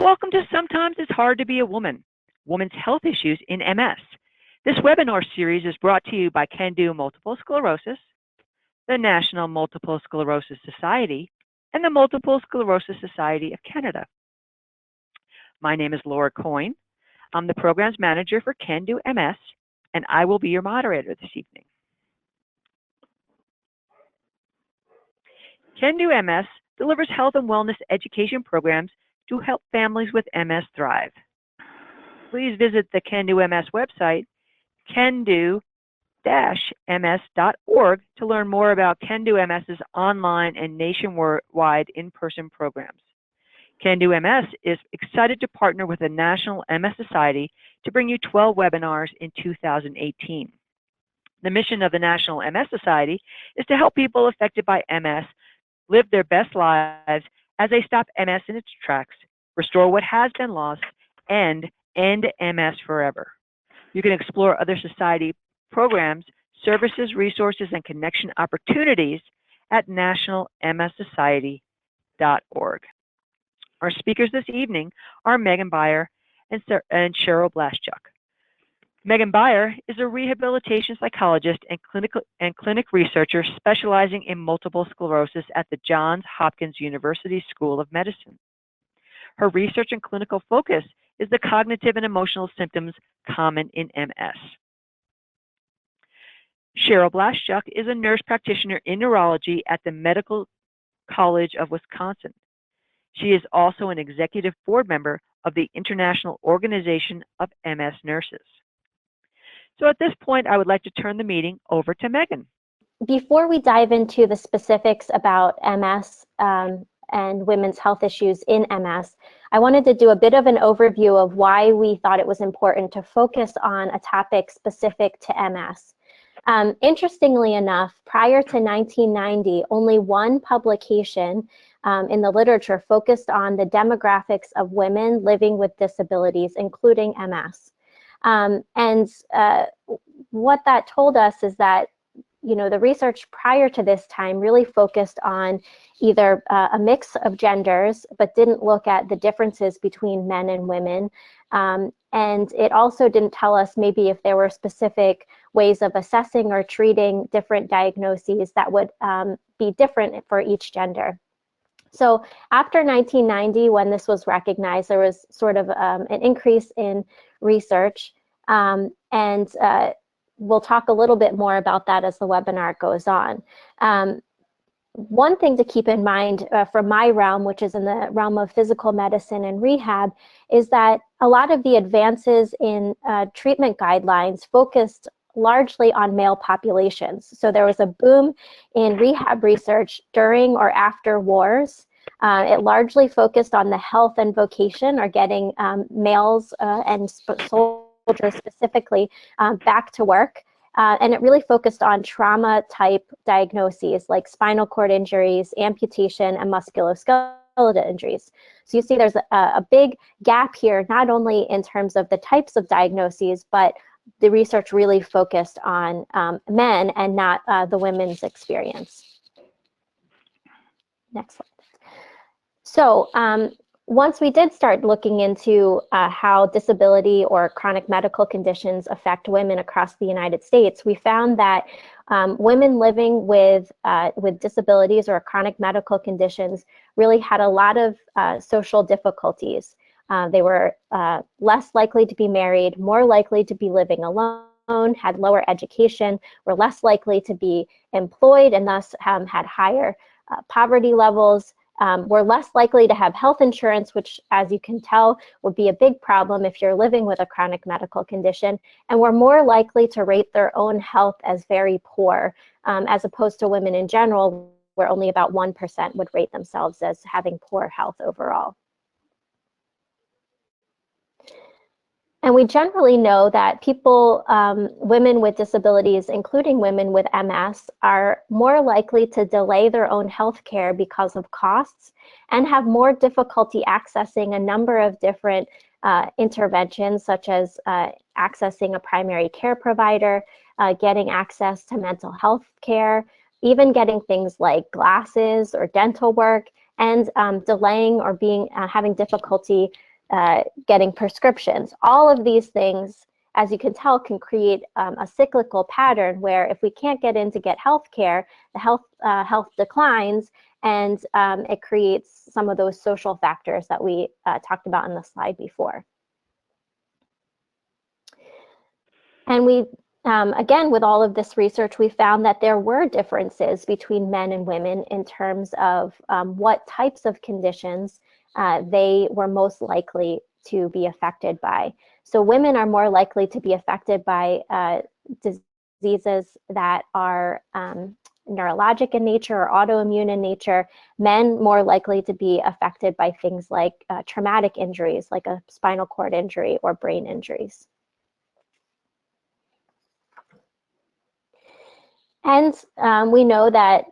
Welcome to Sometimes It's Hard to Be a Woman, Women's Health Issues in MS. This webinar series is brought to you by Can Do Multiple Sclerosis, the National Multiple Sclerosis Society, and the Multiple Sclerosis Society of Canada. My name is Laura Coyne. I'm the Programs Manager for Can Do MS, and I will be your moderator this evening. Can Do MS delivers health and wellness education programs to help families with MS thrive. Please visit the Can Do MS website, cando-ms.org, to learn more about Can Do MS's online and nationwide in-person programs. Can Do MS is excited to partner with the National MS Society to bring you 12 webinars in 2018. The mission of the National MS Society is to help people affected by MS live their best lives as they stop MS in its tracks, restore what has been lost, and end MS forever. You can explore other society programs, services, resources, and connection opportunities at nationalmssociety.org. Our speakers this evening are Megan Beyer and Cheryl Blaschuk. Megan Beyer is a rehabilitation psychologist and clinic researcher specializing in multiple sclerosis at the Johns Hopkins University School of Medicine. Her research and clinical focus is the cognitive and emotional symptoms common in MS. Cheryl Blaschuk is a nurse practitioner in neurology at the Medical College of Wisconsin. She is also an executive board member of the International Organization of MS Nurses. So at this point, I would like to turn the meeting over to Megan. Before we dive into the specifics about MS and women's health issues in MS, I wanted to do a bit of an overview of why we thought it was important to focus on a topic specific to MS. Interestingly enough, prior to 1990, only one publication in the literature focused on the demographics of women living with disabilities, including MS. What that told us is that, you know, the research prior to this time really focused on either a mix of genders, but didn't look at the differences between men and women. And it also didn't tell us maybe if there were specific ways of assessing or treating different diagnoses that would be different for each gender. So after 1990, when this was recognized, there was sort of an increase in research, and we'll talk a little bit more about that as the webinar goes on. One thing to keep in mind from my realm, which is in the realm of physical medicine and rehab, is that a lot of the advances in treatment guidelines focused largely on male populations. So there was a boom in rehab research during or after wars. It largely focused on the health and vocation, or getting males and soldiers specifically back to work. And it really focused on trauma type diagnoses like spinal cord injuries, amputation, and musculoskeletal injuries. So you see there's a big gap here, not only in terms of the types of diagnoses, but the research really focused on men and not the women's experience. Next slide. So once we did start looking into how disability or chronic medical conditions affect women across the United States, we found that women living with disabilities or chronic medical conditions really had a lot of social difficulties. They were less likely to be married, more likely to be living alone, had lower education, were less likely to be employed, and thus had higher poverty levels, were less likely to have health insurance, which, as you can tell, would be a big problem if you're living with a chronic medical condition, and were more likely to rate their own health as very poor, as opposed to women in general, where only about 1% would rate themselves as having poor health overall. And we generally know that people, women with disabilities, including women with MS, are more likely to delay their own health care because of costs and have more difficulty accessing a number of different interventions, such as accessing a primary care provider, getting access to mental health care, even getting things like glasses or dental work, and delaying or having difficulty getting prescriptions. All of these things, as you can tell, can create a cyclical pattern where if we can't get in to get health care, the health declines, and it creates some of those social factors that we talked about in the slide before. And we, again, with all of this research, we found that there were differences between men and women in terms of what types of conditions they were most likely to be affected by. So women are more likely to be affected by diseases that are neurologic in nature or autoimmune in nature. Men more likely to be affected by things like traumatic injuries, like a spinal cord injury or brain injuries. And we know that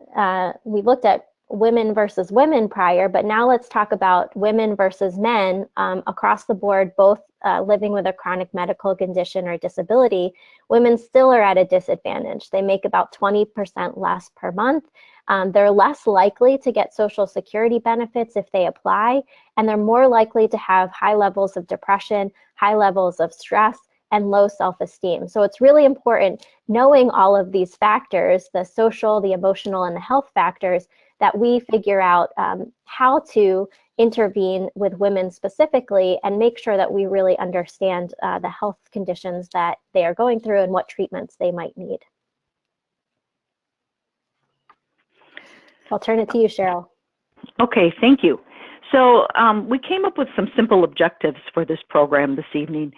we looked at women versus women prior, but now let's talk about women versus men across the board, both living with a chronic medical condition or disability. Women still are at a disadvantage. They make about 20% less per month. They're less likely to get Social Security benefits if they apply, and they're more likely to have high levels of depression, high levels of stress, and low self-esteem. So it's really important, knowing all of these factors, the social, the emotional, and the health factors, that we figure out how to intervene with women specifically and make sure that we really understand the health conditions that they are going through and what treatments they might need. I'll turn it to you, Cheryl. Okay, thank you. So we came up with some simple objectives for this program this evening.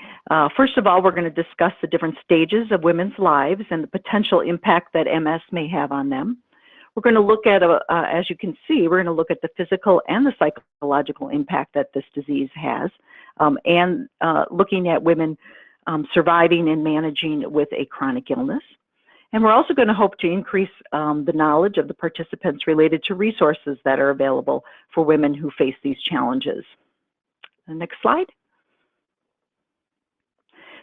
First of all, we're going to discuss the different stages of women's lives and the potential impact that MS may have on them. We're going to look at, as you can see, we're going to look at the physical and the psychological impact that this disease has, and looking at women surviving and managing with a chronic illness. And we're also going to hope to increase the knowledge of the participants related to resources that are available for women who face these challenges. The next slide.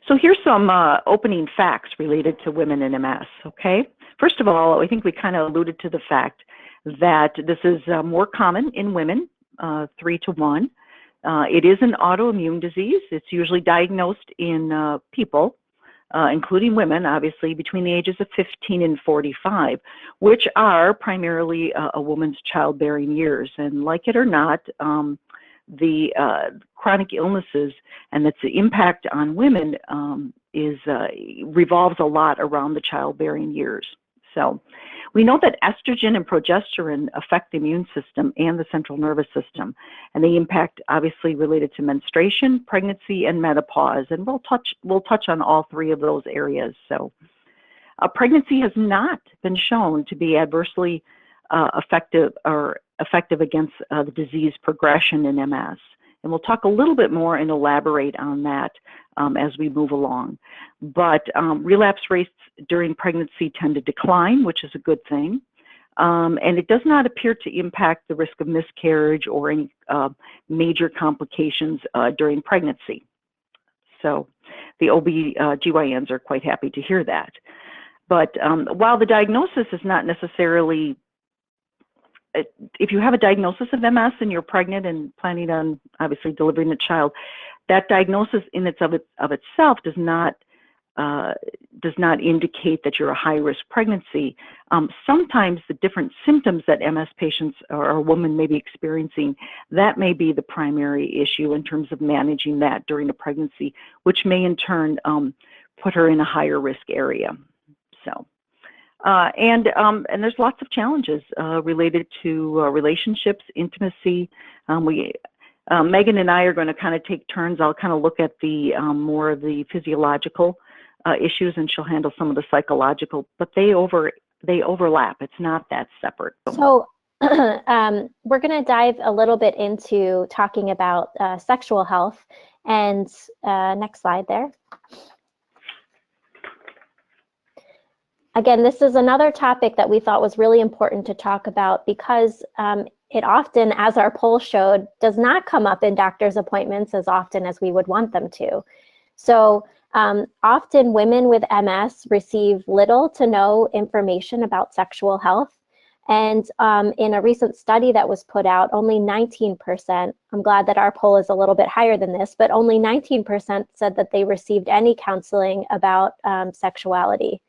So here's some opening facts related to women in MS, okay? First of all, I think we kind of alluded to the fact that this is more common in women, 3 to 1. It is an autoimmune disease. It's usually diagnosed in people, including women, obviously, between the ages of 15 and 45, which are primarily a woman's childbearing years. And like it or not, the chronic illnesses and its impact on women revolves a lot around the childbearing years. So we know that estrogen and progesterone affect the immune system and the central nervous system, and they impact obviously related to menstruation, pregnancy, and menopause. And we'll touch on all three of those areas. So pregnancy has not been shown to be adversely effective against the disease progression in MS. And we'll talk a little bit more and elaborate on that as we move along. But relapse rates during pregnancy tend to decline, which is a good thing. And it does not appear to impact the risk of miscarriage or any major complications during pregnancy. So the OB-GYNs are quite happy to hear that. But while the diagnosis is not necessarily, if you have a diagnosis of MS and you're pregnant and planning on obviously delivering a child, that diagnosis in of itself does not indicate that you're a high-risk pregnancy. Sometimes the different symptoms that MS patients or a woman may be experiencing, that may be the primary issue in terms of managing that during a pregnancy, which may in turn put her in a higher risk area. So. And there's lots of challenges related to relationships, intimacy. Megan and I are going to kind of take turns. I'll kind of look at the more of the physiological issues, and she'll handle some of the psychological. But they overlap. It's not that separate. So we're going to dive a little bit into talking about sexual health. And next slide there. Again, this is another topic that we thought was really important to talk about because it often, as our poll showed, does not come up in doctor's appointments as often as we would want them to. So often women with MS receive little to no information about sexual health. And in a recent study that was put out, only 19%, I'm glad that our poll is a little bit higher than this, but only 19% said that they received any counseling about sexuality.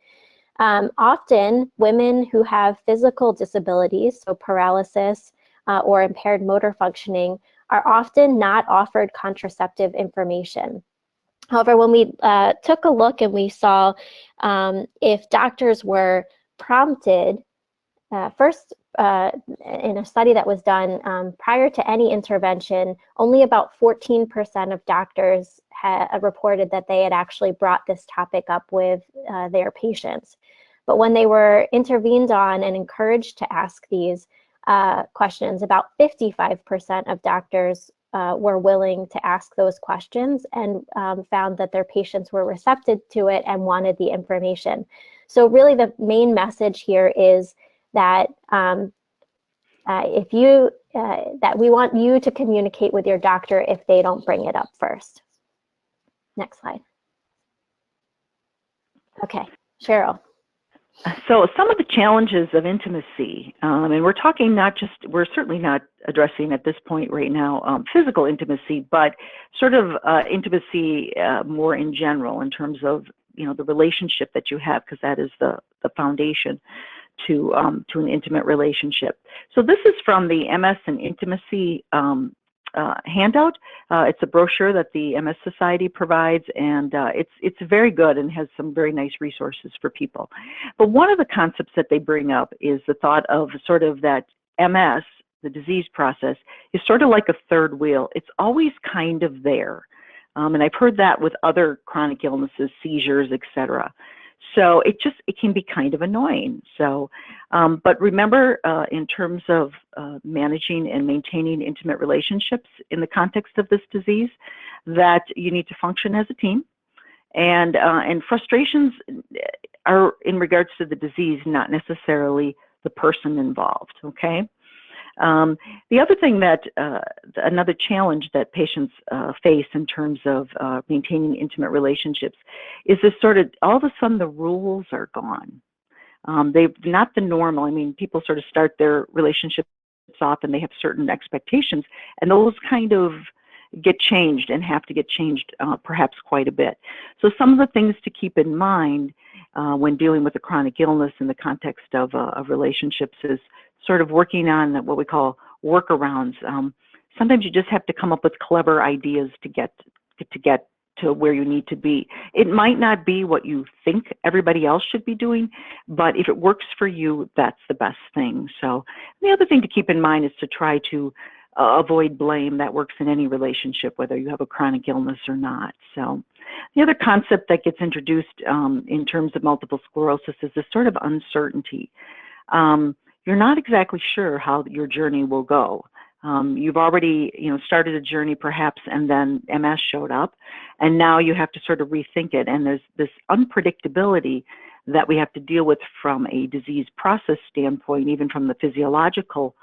Often, women who have physical disabilities, so paralysis or impaired motor functioning, are often not offered contraceptive information. However, when we took a look and we saw if doctors were prompted, first, in a study that was done prior to any intervention, only about 14% of doctors reported that they had actually brought this topic up with their patients. But when they were intervened on and encouraged to ask these questions, about 55% of doctors were willing to ask those questions and found that their patients were receptive to it and wanted the information. So really the main message here is that that we want you to communicate with your doctor if they don't bring it up first. Next slide. Okay, Cheryl. So some of the challenges of intimacy, and we're certainly not addressing at this point right now physical intimacy, but sort of intimacy more in general in terms of, the relationship that you have, because that is the foundation to an intimate relationship. So this is from the MS and Intimacy handout. It's a brochure that the MS Society provides, and it's very good and has some very nice resources for people. But one of the concepts that they bring up is the thought of sort of that MS, the disease process, is sort of like a third wheel. It's always kind of there. And I've heard that with other chronic illnesses, seizures, etc. So it can be kind of annoying. So, but remember, in terms of managing and maintaining intimate relationships in the context of this disease, that you need to function as a team, and frustrations are in regards to the disease, not necessarily the person involved. Okay. The other thing that another challenge that patients face in terms of maintaining intimate relationships is this sort of, all of a sudden the rules are gone. They're not the normal. I mean, people sort of start their relationships off and they have certain expectations, and those kind of get changed and have to get changed perhaps quite a bit. So some of the things to keep in mind when dealing with a chronic illness in the context of relationships is sort of working on what we call workarounds. Sometimes you just have to come up with clever ideas to get to where you need to be. It might not be what you think everybody else should be doing, but if it works for you, that's the best thing. So the other thing to keep in mind is to try to avoid blame. That works in any relationship, whether you have a chronic illness or not. So the other concept that gets introduced in terms of multiple sclerosis is this sort of uncertainty. You're not exactly sure how your journey will go. You've already, started a journey perhaps, and then MS showed up, and now you have to sort of rethink it. And there's this unpredictability that we have to deal with from a disease process standpoint, even from the physiological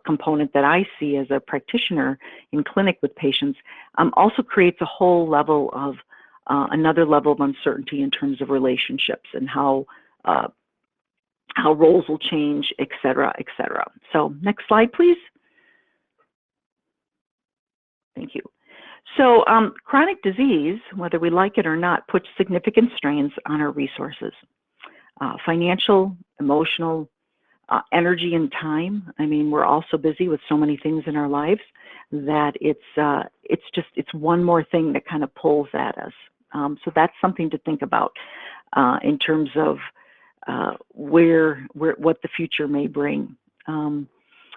component that I see as a practitioner in clinic with patients, also creates a whole level of, another level of uncertainty in terms of relationships and how roles will change, et cetera, et cetera. So next slide, please. Thank you. So chronic disease, whether we like it or not, puts significant strains on our resources. Financial, emotional, energy and time. I mean, we're all so busy with so many things in our lives that it's one more thing that kind of pulls at us. So that's something to think about in terms of what the future may bring. And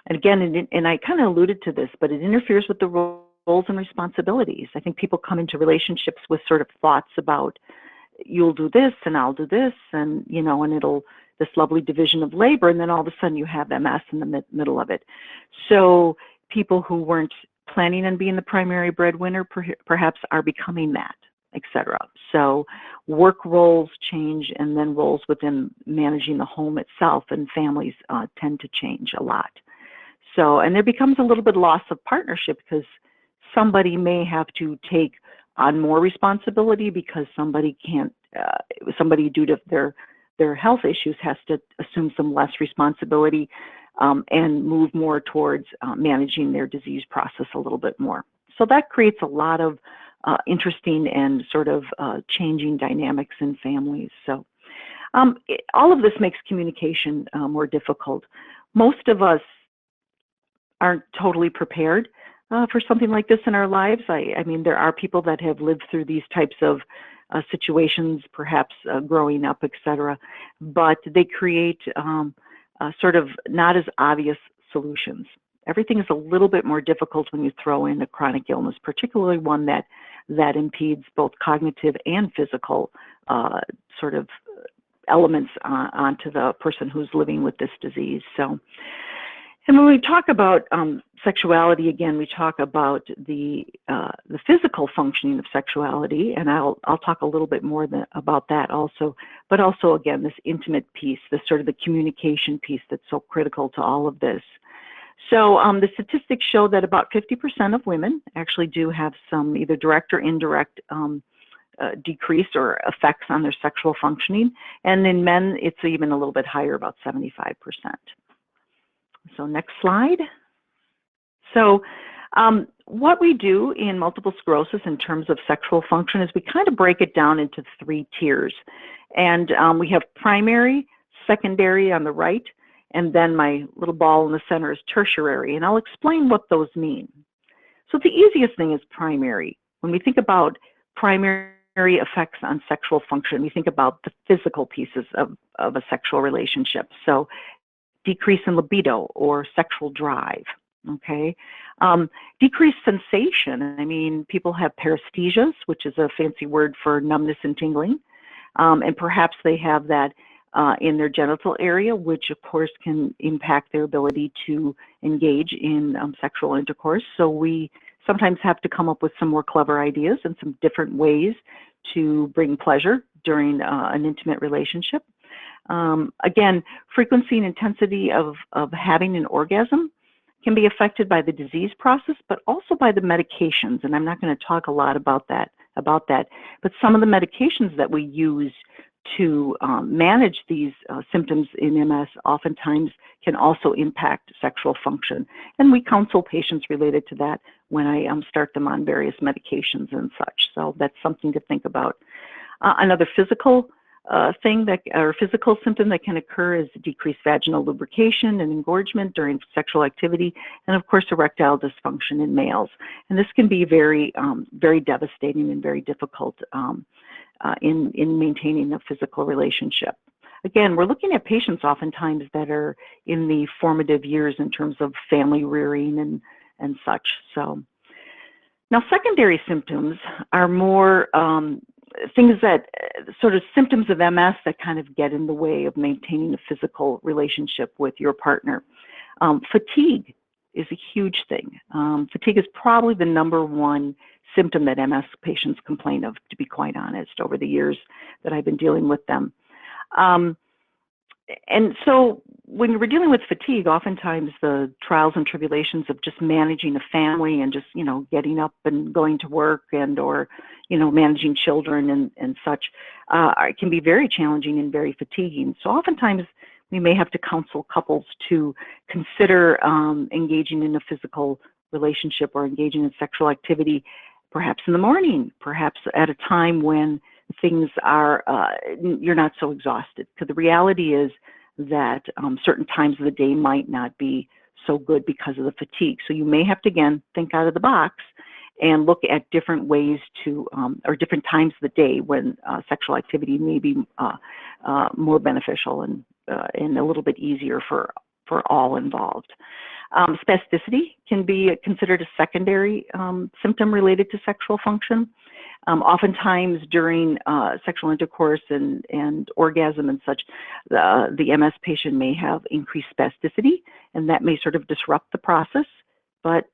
again, and I kind of alluded to this, but it interferes with the roles and responsibilities. I think people come into relationships with sort of thoughts about, you'll do this and I'll do this, and and it'll, this lovely division of labor, and then all of a sudden you have MS in the middle of it. So people who weren't planning on being the primary breadwinner perhaps are becoming that, etc. So work roles change, and then roles within managing the home itself and families tend to change a lot. So, and there becomes a little bit of loss of partnership because somebody may have to take on more responsibility because somebody can't, somebody due to their their health issues has to assume some less responsibility and move more towards managing their disease process a little bit more. So that creates a lot of interesting and sort of changing dynamics in families. So all of this makes communication more difficult. Most of us aren't totally prepared for something like this in our lives. I mean, there are people that have lived through these types of situations, perhaps growing up, etc., but they create sort of not as obvious solutions. Everything is a little bit more difficult when you throw in a chronic illness, particularly one that impedes both cognitive and physical sort of elements onto the person who's living with this disease. So, and when we talk about sexuality, again, we talk about the physical functioning of sexuality, and I'll talk a little bit more about that also, but also, again, this intimate piece, this sort of the communication piece that's so critical to all of this. So the statistics show that about 50% of women actually do have some either direct or indirect decrease or effects on their sexual functioning, and in men, it's even a little bit higher, about 75%. So next slide. So what we do in multiple sclerosis in terms of sexual function is we kind of break it down into 3 tiers. And we have primary, secondary on the right, and then my little ball in the center is tertiary. And I'll explain what those mean. So the easiest thing is primary. When we think about primary effects on sexual function, we think about the physical pieces of a sexual relationship. So decrease in libido or sexual drive, okay? Decreased sensation. I mean, people have paresthesias, which is a fancy word for numbness and tingling, and perhaps they have that in their genital area, which of course can impact their ability to engage in sexual intercourse. So we sometimes have to come up with some more clever ideas and some different ways to bring pleasure during an intimate relationship. Again, frequency and intensity of having an orgasm can be affected by the disease process, but also by the medications. And I'm not going to talk a lot about that, but some of the medications that we use to manage these symptoms in MS oftentimes can also impact sexual function. And we counsel patients related to that when I start them on various medications and such. So that's something to think about. Another physical physical symptom that can occur is decreased vaginal lubrication and engorgement during sexual activity, and of course erectile dysfunction in males. And this can be very, very devastating and very difficult in maintaining a physical relationship. Again, we're looking at patients oftentimes that are in the formative years in terms of family rearing and such. So now secondary symptoms are more things that sort of symptoms of MS that kind of get in the way of maintaining a physical relationship with your partner. Fatigue is a huge thing. Fatigue is probably the #1 symptom that MS patients complain of, to be quite honest, over the years that I've been dealing with them. And so when we're dealing with fatigue, oftentimes the trials and tribulations of just managing a family and just, getting up and going to work or managing children and such can be very challenging and very fatiguing. So oftentimes we may have to counsel couples to consider engaging in a physical relationship or engaging in sexual activity, perhaps in the morning, perhaps at a time when things are, you're not so exhausted. Because the reality is that certain times of the day might not be so good because of the fatigue. So you may have to, again, think out of the box and look at different ways to, or different times of the day when sexual activity may be more beneficial and a little bit easier for all involved. Spasticity can be considered a secondary symptom related to sexual function. Oftentimes during sexual intercourse and orgasm and such, the MS patient may have increased spasticity, and that may sort of disrupt the process. But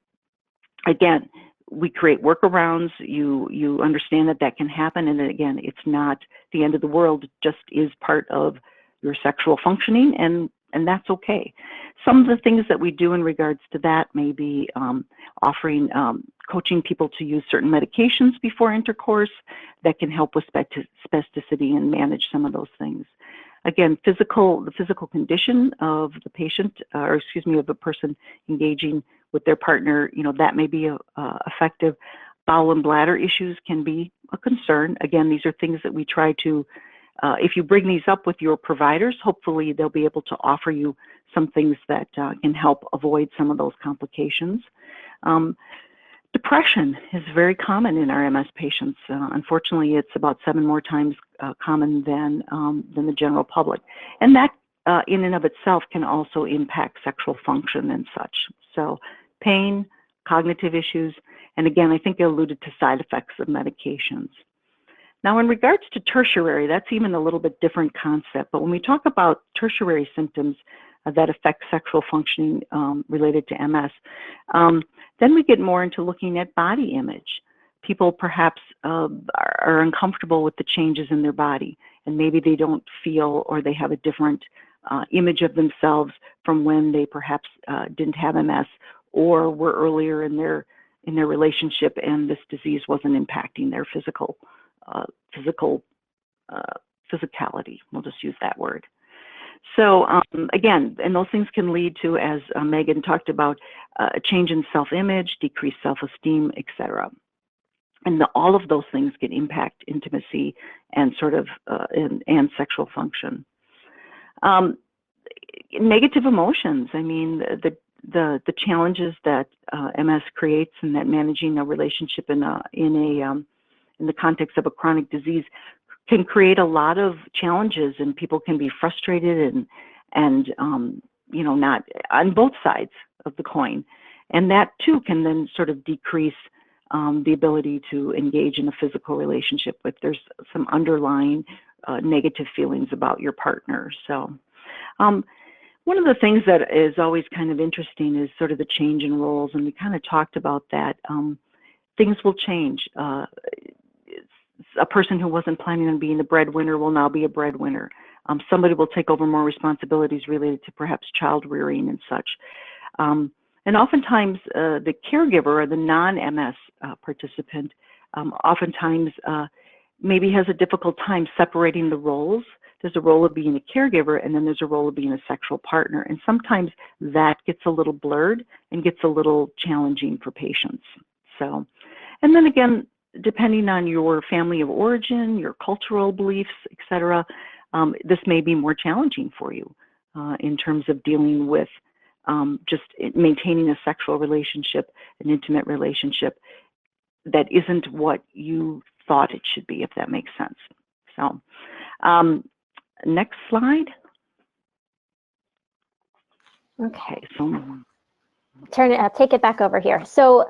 again, we create workarounds. You understand that can happen, and again, it's not the end of the world. It just is part of your sexual functioning, and that's okay. Some of the things that we do in regards to that may be offering, coaching people to use certain medications before intercourse that can help with spasticity and manage some of those things. again, the physical condition of the patient, or excuse me, of the person engaging with their partner, that may be effective. Bowel and bladder issues can be a concern. Again, these are things that we try to, if you bring these up with your providers, hopefully they'll be able to offer you some things that can help avoid some of those complications. Depression is very common in our MS patients. Unfortunately, it's about 7 more times common than the general public. And that in and of itself can also impact sexual function and such. So pain, cognitive issues, and again, I think I alluded to side effects of medications. Now, in regards to tertiary, that's even a little bit different concept. But when we talk about tertiary symptoms that affect sexual functioning related to MS, then we get more into looking at body image. People perhaps are uncomfortable with the changes in their body, and maybe they don't feel, or they have a different image of themselves from when they perhaps didn't have MS or were earlier in their relationship and this disease wasn't impacting their physicality. We'll just use that word. So again, and those things can lead to, as Megan talked about, a change in self-image, decreased self-esteem, etc. And all of those things can impact intimacy and sort of and sexual function. Negative emotions. I mean, the challenges that MS creates, and that managing a relationship in the context of a chronic disease can create a lot of challenges, and people can be frustrated and not on both sides of the coin, and that too can then sort of decrease the ability to engage in a physical relationship if there's some underlying negative feelings about your partner. So one of the things that is always kind of interesting is sort of the change in roles, and we kind of talked about that. Things will change. A person who wasn't planning on being the breadwinner will now be a breadwinner. Somebody will take over more responsibilities related to perhaps child rearing and such. And oftentimes the caregiver or the non-MS participant oftentimes maybe has a difficult time separating the roles. There's a role of being a caregiver, and then there's a role of being a sexual partner. And sometimes that gets a little blurred and gets a little challenging for patients. So, and then again, depending on your family of origin, your cultural beliefs, etc., this may be more challenging for you in terms of dealing with just maintaining a sexual relationship, an intimate relationship that isn't what you thought it should be, if that makes sense. So, next slide. Okay. So Take it back over here. So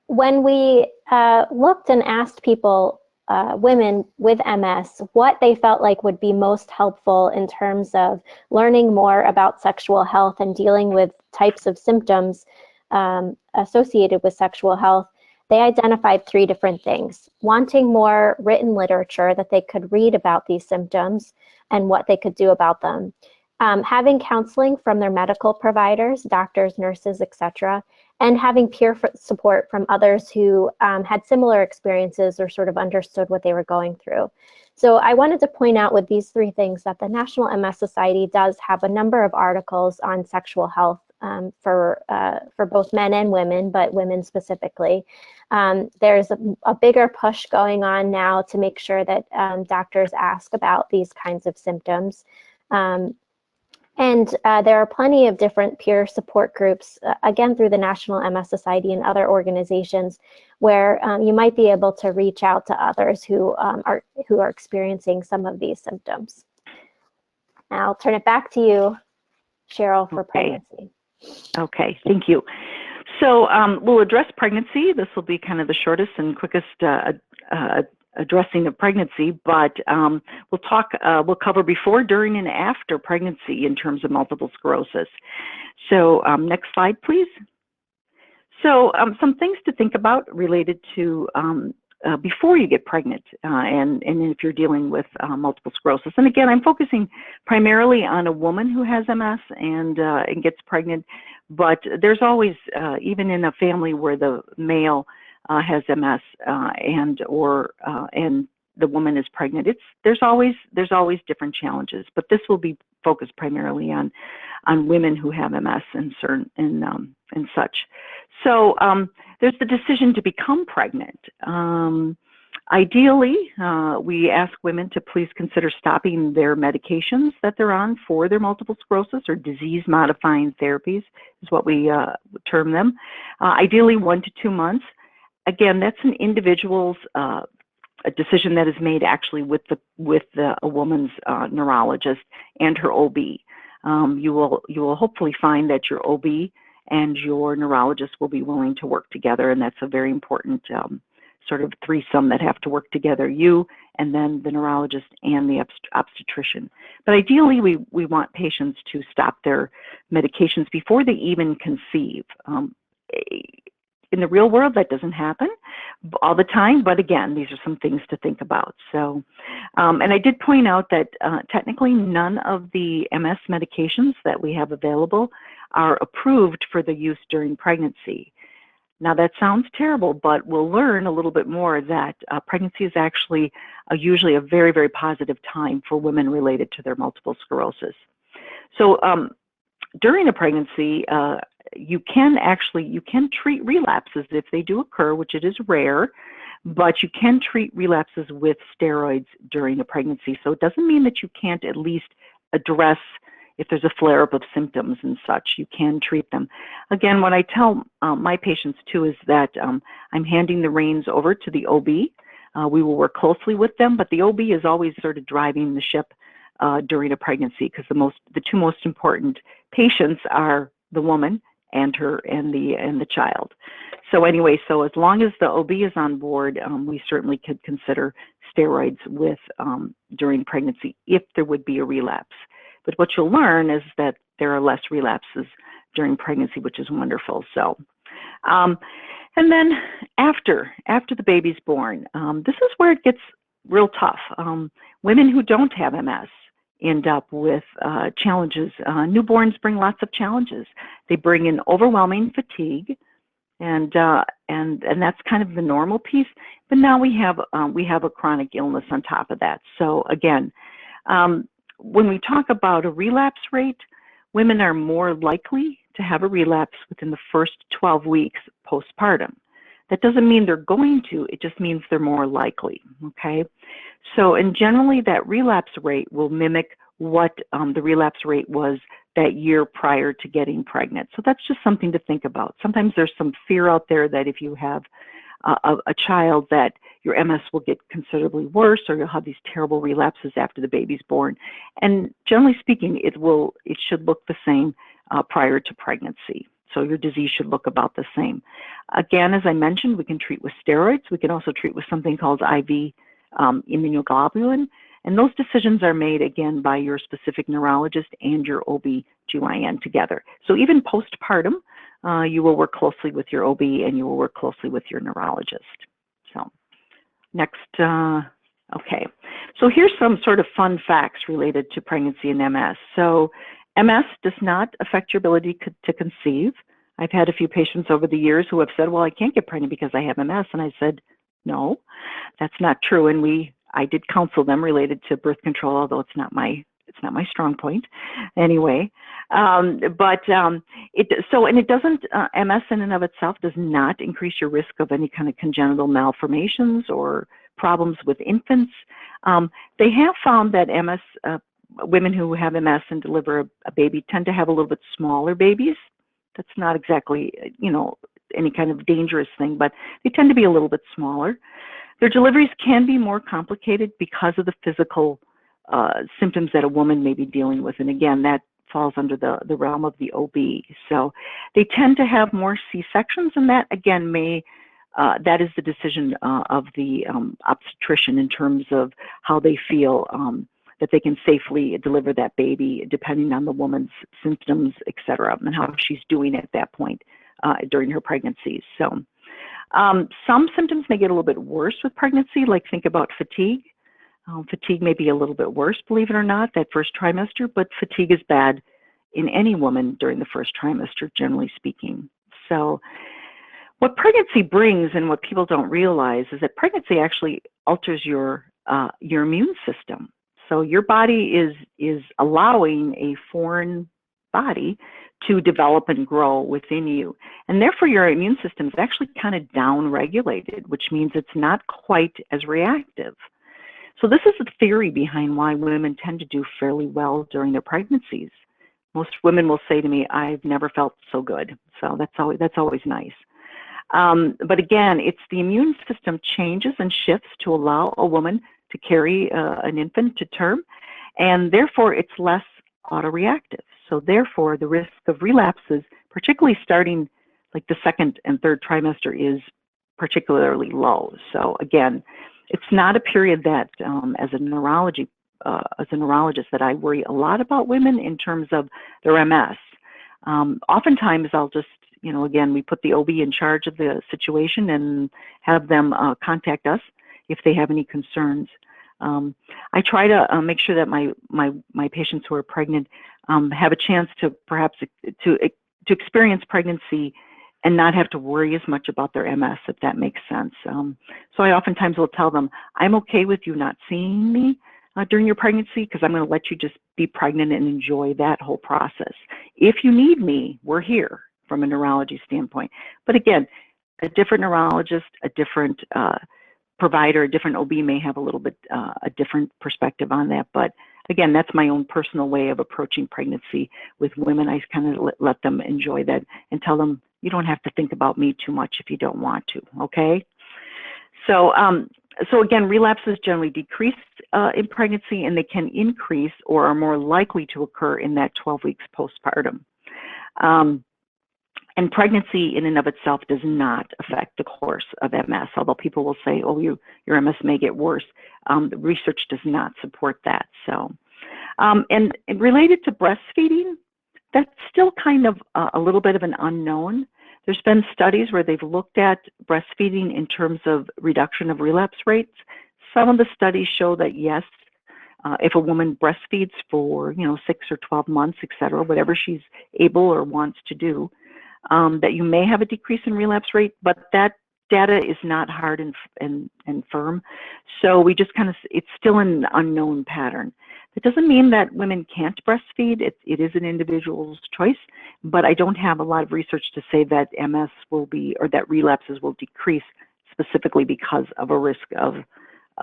when we looked and asked people, women with MS, what they felt like would be most helpful in terms of learning more about sexual health and dealing with types of symptoms associated with sexual health, they identified 3 different things: wanting more written literature that they could read about these symptoms and what they could do about them, having counseling from their medical providers, doctors, nurses, etc., and having peer support from others who had similar experiences or sort of understood what they were going through. So I wanted to point out with these 3 things that the National MS Society does have a number of articles on sexual health for both men and women, but women specifically. There's a bigger push going on now to make sure that doctors ask about these kinds of symptoms. And there are plenty of different peer support groups, again, through the National MS Society and other organizations, where you might be able to reach out to others who are experiencing some of these symptoms. Now I'll turn it back to you, Cheryl, for pregnancy. Okay, thank you. So we'll address pregnancy. This will be kind of the shortest and quickest addressing of pregnancy, but we'll cover before, during, and after pregnancy in terms of multiple sclerosis. So next slide, please. So some things to think about related to before you get pregnant and if you're dealing with multiple sclerosis. And again, I'm focusing primarily on a woman who has MS and gets pregnant, but there's always, even in a family where the male has MS and the woman is pregnant, there's always different challenges, but this will be focused primarily on women who have MS and such. So there's the decision to become pregnant. Ideally, we ask women to please consider stopping their medications that they're on for their multiple sclerosis, or disease-modifying therapies is what we term them. Ideally, 1 to 2 months. Again, that's an individual's a decision that is made actually with a woman's neurologist and her OB. You will hopefully find that your OB and your neurologist will be willing to work together, and that's a very important sort of threesome that have to work together, you and then the neurologist and the obstetrician. But ideally, we want patients to stop their medications before they even conceive. In the real world, that doesn't happen all the time, but again, these are some things to think about. So, and I did point out that technically none of the MS medications that we have available are approved for the use during pregnancy. Now that sounds terrible, but we'll learn a little bit more that pregnancy is actually usually a very, very positive time for women related to their multiple sclerosis. So during a pregnancy, you can treat relapses if they do occur, which it is rare, but you can treat relapses with steroids during a pregnancy. So it doesn't mean that you can't at least address if there's a flare-up of symptoms and such. You can treat them. Again, what I tell my patients too is that I'm handing the reins over to the OB. We will work closely with them, but the OB is always sort of driving the ship during a pregnancy, because the two most important patients are the woman and the child. So anyway, so as long as the OB is on board, we certainly could consider steroids during pregnancy if there would be a relapse. But what you'll learn is that there are less relapses during pregnancy, which is wonderful. So, and then after the baby's born, this is where it gets real tough. Women who don't have MS end up with challenges. Newborns bring lots of challenges. They bring in overwhelming fatigue, and that's kind of the normal piece. But now we have a chronic illness on top of that. So again, when we talk about a relapse rate, women are more likely to have a relapse within the first 12 weeks postpartum. That doesn't mean they're going to, it just means they're more likely, okay? So, and generally that relapse rate will mimic what the relapse rate was that year prior to getting pregnant. So that's just something to think about. Sometimes there's some fear out there that if you have a child that your MS will get considerably worse, or you'll have these terrible relapses after the baby's born. And generally speaking, it should look the same prior to pregnancy. So your disease should look about the same. Again, as I mentioned, we can treat with steroids. We can also treat with something called IV immunoglobulin. And those decisions are made, again, by your specific neurologist and your OB/GYN together. So even postpartum, you will work closely with your OB and you will work closely with your neurologist. So next, okay. So here's some sort of fun facts related to pregnancy and MS. So MS does not affect your ability to conceive. I've had a few patients over the years who have said, well, I can't get pregnant because I have MS. And I said, no, that's not true. And I did counsel them related to birth control, although it's not my strong point anyway. And it doesn't, MS in and of itself does not increase your risk of any kind of congenital malformations or problems with infants. They have found that women who have MS and deliver a baby tend to have a little bit smaller babies. That's not exactly, any kind of dangerous thing, but they tend to be a little bit smaller. Their deliveries can be more complicated because of the physical symptoms that a woman may be dealing with. And again, that falls under the realm of the OB. So they tend to have more C-sections, and that again that is the decision of the obstetrician in terms of how they feel that they can safely deliver that baby depending on the woman's symptoms, et cetera, and how she's doing at that point during her pregnancy. So some symptoms may get a little bit worse with pregnancy, like think about fatigue. Fatigue may be a little bit worse, believe it or not, that first trimester, but fatigue is bad in any woman during the first trimester, generally speaking. So what pregnancy brings and what people don't realize is that pregnancy actually alters your your immune system. So your body is allowing a foreign body to develop and grow within you. And therefore your immune system is actually kind of down-regulated, which means it's not quite as reactive. So this is the theory behind why women tend to do fairly well during their pregnancies. Most women will say to me, I've never felt so good. So that's always nice. But again, it's the immune system changes and shifts to allow a woman to carry an infant to term, and therefore it's less autoreactive. So therefore the risk of relapses, particularly starting like the second and third trimester, is particularly low. So again, it's not a period that as a neurologist that I worry a lot about women in terms of their MS. Oftentimes I'll just, again, we put the OB in charge of the situation and have them contact us if they have any concerns. I try to make sure that my patients who are pregnant have a chance to perhaps to experience pregnancy and not have to worry as much about their MS, if that makes sense. So I oftentimes will tell them, I'm okay with you not seeing me during your pregnancy, because I'm going to let you just be pregnant and enjoy that whole process. If you need me, we're here from a neurology standpoint. But again, a different neurologist, a different provider, a different OB may have a little bit a different perspective on that. But again, that's my own personal way of approaching pregnancy with women. I kind of let them enjoy that and tell them, you don't have to think about me too much if you don't want to, okay? So, so again, relapses generally decrease in pregnancy, and they can increase or are more likely to occur in that 12 weeks postpartum. And pregnancy in and of itself does not affect the course of MS, although people will say, oh, your MS may get worse. The research does not support that. So, and related to breastfeeding, that's still kind of a little bit of an unknown. There's been studies where they've looked at breastfeeding in terms of reduction of relapse rates. Some of the studies show that yes, if a woman breastfeeds for 6 or 12 months, et cetera, whatever she's able or wants to do, that you may have a decrease in relapse rate, but that data is not hard and firm. So we just kind of, it's still an unknown pattern. That doesn't mean that women can't breastfeed. It is an individual's choice, but I don't have a lot of research to say that MS will be, or that relapses will decrease specifically because of a risk of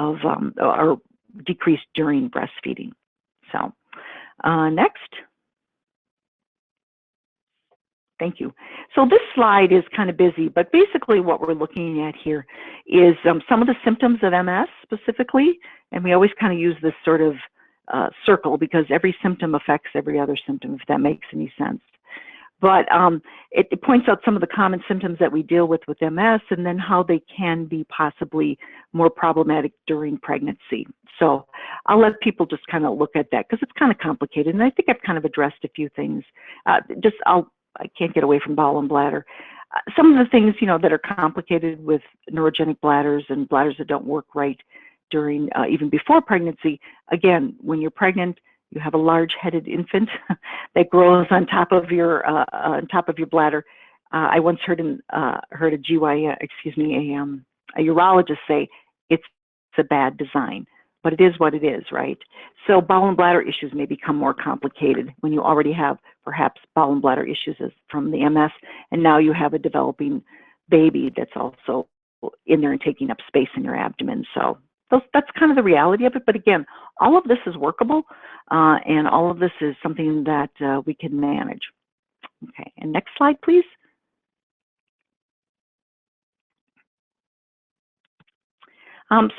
or decrease during breastfeeding. So next. Thank you. So this slide is kind of busy, but basically what we're looking at here is some of the symptoms of MS specifically, and we always kind of use this sort of circle because every symptom affects every other symptom, if that makes any sense. But it points out some of the common symptoms that we deal with MS, and then how they can be possibly more problematic during pregnancy. So I'll let people just kind of look at that because it's kind of complicated, and I think I've kind of addressed a few things. I can't get away from bowel and bladder. Some of the things, that are complicated with neurogenic bladders and bladders that don't work right during, even before pregnancy. Again, when you're pregnant, you have a large-headed infant that grows on top of your bladder. I once heard a urologist say it's a bad design. But it is what it is, right? So bowel and bladder issues may become more complicated when you already have perhaps bowel and bladder issues from the MS, and now you have a developing baby that's also in there and taking up space in your abdomen. So that's kind of the reality of it. But again, all of this is workable, and all of this is something that we can manage. Okay, and next slide, please.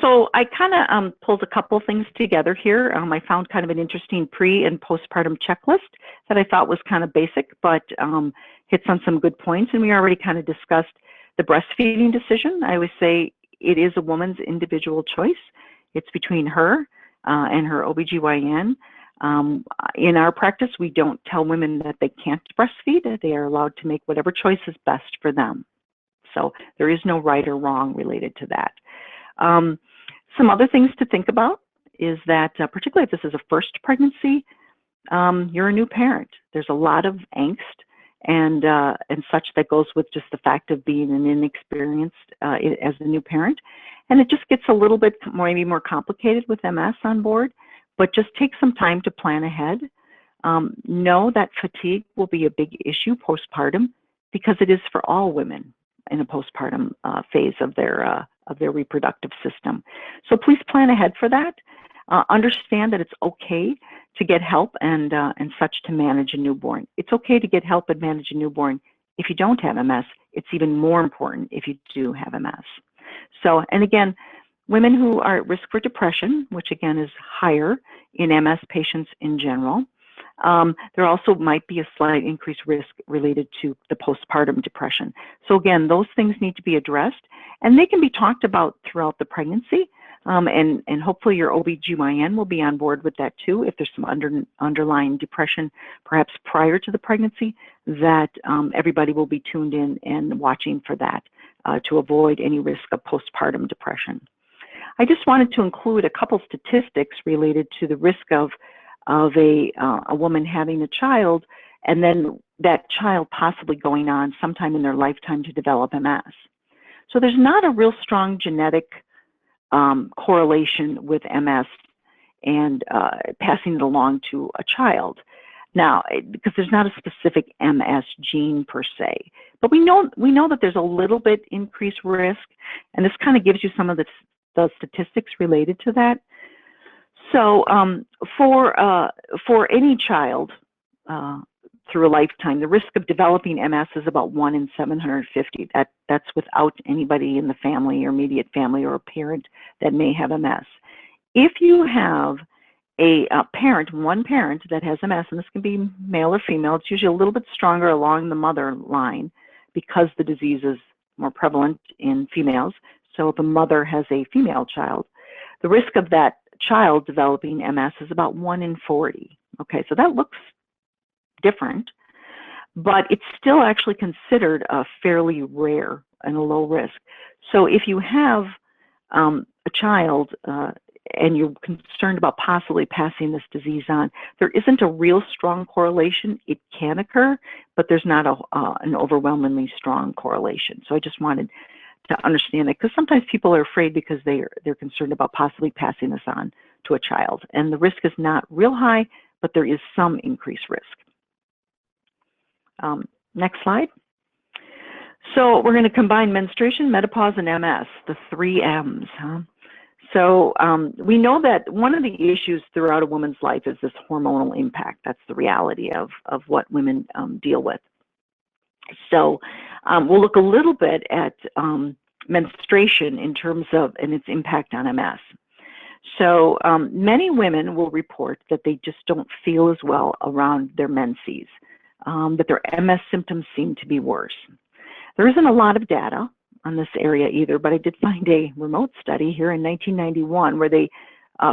So I kind of pulled a couple things together here. I found kind of an interesting pre- and postpartum checklist that I thought was kind of basic, but hits on some good points. And we already kind of discussed the breastfeeding decision. I always say it is a woman's individual choice. It's between her and her OBGYN. In our practice, we don't tell women that they can't breastfeed. They are allowed to make whatever choice is best for them. So there is no right or wrong related to that. Some other things to think about is that, particularly if this is a first pregnancy, you're a new parent. There's a lot of angst and such that goes with just the fact of being an inexperienced as a new parent. And it just gets a little bit maybe more complicated with MS on board, but just take some time to plan ahead. Know that fatigue will be a big issue postpartum because it is for all women in a postpartum phase of their reproductive system. So please plan ahead for that. Understand that it's okay to get help and such to manage a newborn. It's okay to get help and manage a newborn if you don't have MS. It's even more important if you do have MS. So, and again, women who are at risk for depression, which again is higher in MS patients in general, there also might be a slight increased risk related to the postpartum depression. So again, those things need to be addressed, and they can be talked about throughout the pregnancy, and hopefully your OBGYN will be on board with that too. If there's some underlying depression, perhaps prior to the pregnancy, that everybody will be tuned in and watching for that to avoid any risk of postpartum depression. I just wanted to include a couple statistics related to the risk of a woman having a child, and then that child possibly going on sometime in their lifetime to develop MS. So there's not a real strong genetic correlation with MS and passing it along to a child. Now, because there's not a specific MS gene per se, but we know that there's a little bit increased risk, and this kind of gives you some of the statistics related to that. So for any child through a lifetime, the risk of developing MS is about 1 in 750. That's without anybody in the family or immediate family or a parent that may have MS. If you have a parent, one parent that has MS, and this can be male or female, it's usually a little bit stronger along the mother line because the disease is more prevalent in females. So if a mother has a female child, the risk of that child developing MS is about 1 in 40. Okay, so that looks different, but it's still actually considered a fairly rare and a low risk. So if you have a child and you're concerned about possibly passing this disease on, there isn't a real strong correlation. It can occur, but there's not an overwhelmingly strong correlation. So I just wanted to understand it, because sometimes people are afraid because they're concerned about possibly passing this on to a child. And the risk is not real high, but there is some increased risk. Next slide. So we're going to combine menstruation, menopause, and MS, the 3 M's. So we know that one of the issues throughout a woman's life is this hormonal impact. That's the reality of what women deal with. So we'll look a little bit at menstruation in terms of and its impact on MS. So many women will report that they just don't feel as well around their menses, that their MS symptoms seem to be worse. There isn't a lot of data on this area either, but I did find a remote study here in 1991 where they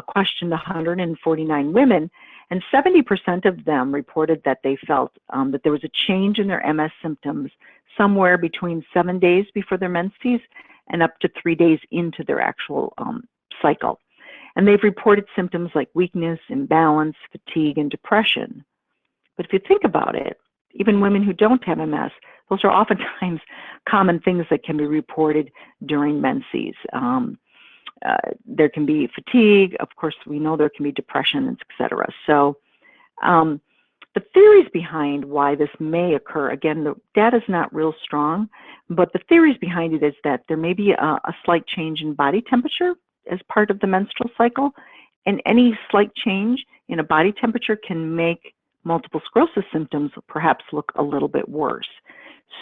questioned 149 women, and 70% of them reported that they felt that there was a change in their MS symptoms somewhere between 7 days before their menses and up to 3 days into their actual cycle. And they've reported symptoms like weakness, imbalance, fatigue, and depression. But if you think about it, even women who don't have MS, those are oftentimes common things that can be reported during menses. There can be fatigue. Of course, we know there can be depression, etc. So the theories behind why this may occur, again, the data is not real strong, but the theories behind it is that there may be a slight change in body temperature as part of the menstrual cycle, and any slight change in a body temperature can make multiple sclerosis symptoms perhaps look a little bit worse.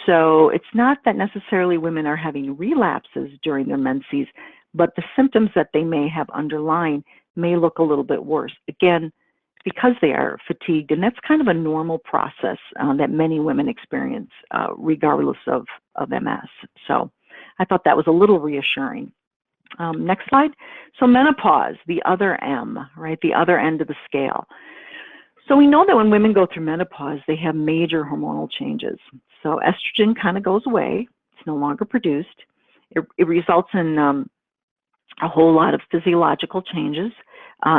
So it's not that necessarily women are having relapses during their menses, but the symptoms that they may have underlying may look a little bit worse. Again, because they are fatigued, and that's kind of a normal process that many women experience regardless of MS. So I thought that was a little reassuring. Next slide. So menopause, the other M, right, the other end of the scale. So we know that when women go through menopause, they have major hormonal changes. So estrogen kind of goes away. It's no longer produced. It results in a whole lot of physiological changes,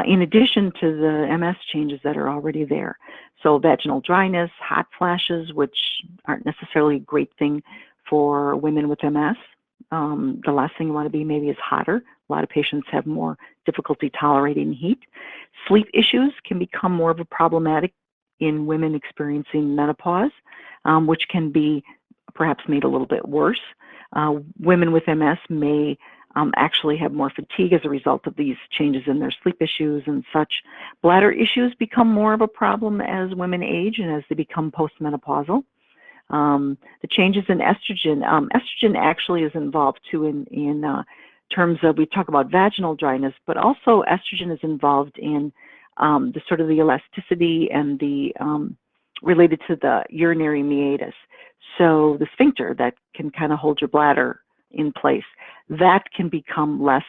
in addition to the MS changes that are already there. So vaginal dryness, hot flashes, which aren't necessarily a great thing for women with MS. The last thing you want to be maybe is hotter. A lot of patients have more difficulty tolerating heat. Sleep issues can become more of a problematic in women experiencing menopause, which can be perhaps made a little bit worse. Women with MS may actually have more fatigue as a result of these changes in their sleep issues and such. Bladder issues become more of a problem as women age and as they become postmenopausal. The changes in estrogen, estrogen actually is involved too in terms of, we talk about vaginal dryness, but also estrogen is involved in the sort of the elasticity and the related to the urinary meatus. So the sphincter that can kind of hold your bladder in place, that can become less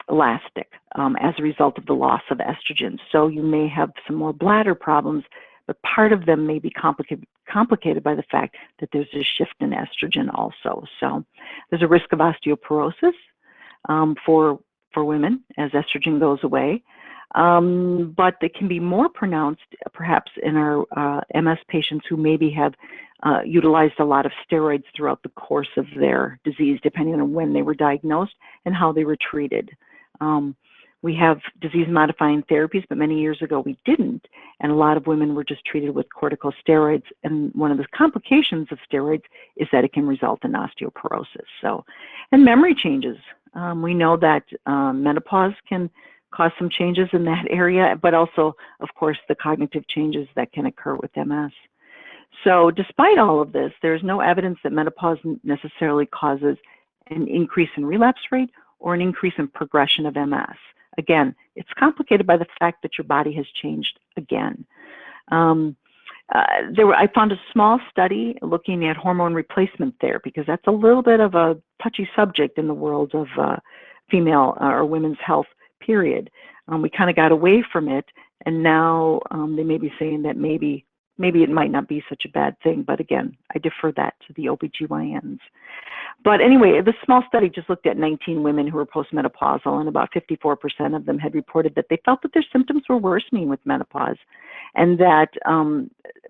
elastic as a result of the loss of estrogen. So you may have some more bladder problems, but part of them may be complicated by the fact that there's a shift in estrogen also. So there's a risk of osteoporosis for women as estrogen goes away. But it can be more pronounced perhaps in our MS patients who maybe have utilized a lot of steroids throughout the course of their disease, depending on when they were diagnosed and how they were treated. We have disease-modifying therapies, but many years ago we didn't, and a lot of women were just treated with corticosteroids, and one of the complications of steroids is that it can result in osteoporosis. So, and memory changes. We know that menopause can cause some changes in that area, but also, of course, the cognitive changes that can occur with MS. So despite all of this, there's no evidence that menopause necessarily causes an increase in relapse rate or an increase in progression of MS. Again, it's complicated by the fact that your body has changed again. I found a small study looking at hormone replacement therapy, because that's a little bit of a touchy subject in the world of female or women's health, period. We kind of got away from it, and now they may be saying that maybe it might not be such a bad thing, but again, I defer that to the OBGYNs. But anyway, this small study just looked at 19 women who were postmenopausal, and about 54% of them had reported that they felt that their symptoms were worsening with menopause, and that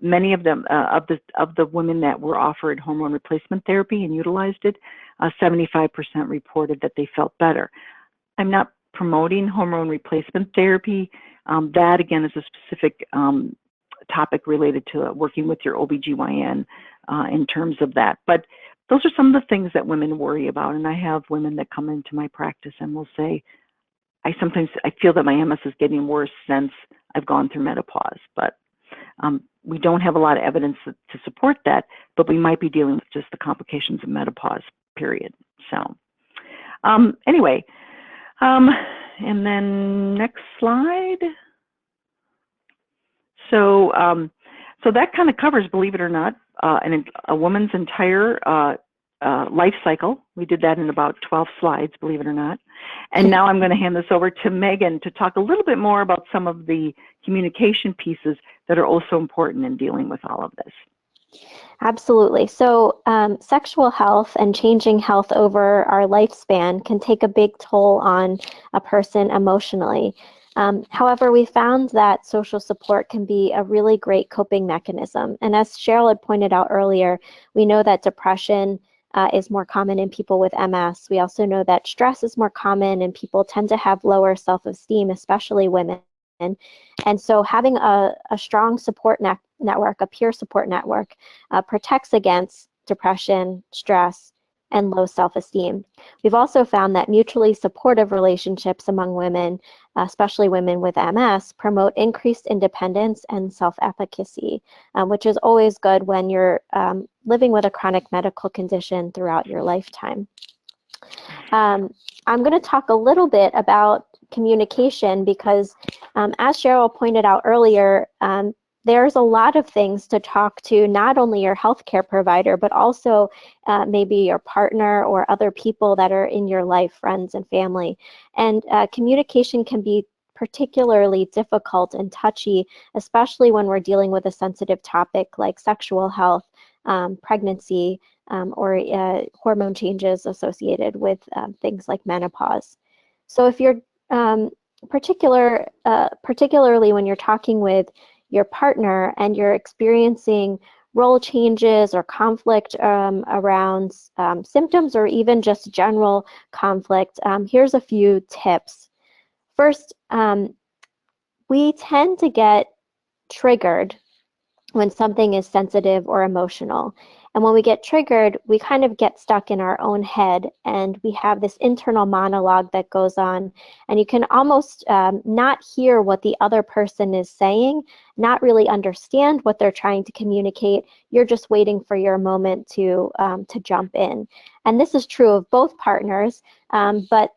many of them, of the women that were offered hormone replacement therapy and utilized it, 75% reported that they felt better. I'm not promoting hormone replacement therapy. That, again, is a specific topic related to working with your OBGYN in terms of that. But those are some of the things that women worry about. And I have women that come into my practice and will say, I feel that my MS is getting worse since I've gone through menopause. But we don't have a lot of evidence to support that, but we might be dealing with just the complications of menopause, period. So anyway, and then next slide. So that kind of covers, believe it or not, a woman's entire life cycle. We did that in about 12 slides, believe it or not. And now I'm going to hand this over to Megan to talk a little bit more about some of the communication pieces that are also important in dealing with all of this. Absolutely. So sexual health and changing health over our lifespan can take a big toll on a person emotionally. However, we found that social support can be a really great coping mechanism. And as Cheryl had pointed out earlier, we know that depression is more common in people with MS. We also know that stress is more common and people tend to have lower self-esteem, especially women. And so having a strong support network, a peer support network, protects against depression, stress, and low self-esteem. We've also found that mutually supportive relationships among women, especially women with MS, promote increased independence and self-efficacy, which is always good when you're living with a chronic medical condition throughout your lifetime. I'm going to talk a little bit about communication because, as Cheryl pointed out earlier, there's a lot of things to talk to not only your healthcare provider, but also maybe your partner or other people that are in your life, friends and family. And communication can be particularly difficult and touchy, especially when we're dealing with a sensitive topic like sexual health, pregnancy, or hormone changes associated with things like menopause. So if you're particularly when you're talking with your partner and you're experiencing role changes or conflict around symptoms, or even just general conflict, here's a few tips. First, we tend to get triggered when something is sensitive or emotional. And when we get triggered, we kind of get stuck in our own head, and we have this internal monologue that goes on, and you can almost not hear what the other person is saying, not really understand what they're trying to communicate. You're just waiting for your moment to jump in. And this is true of both partners, but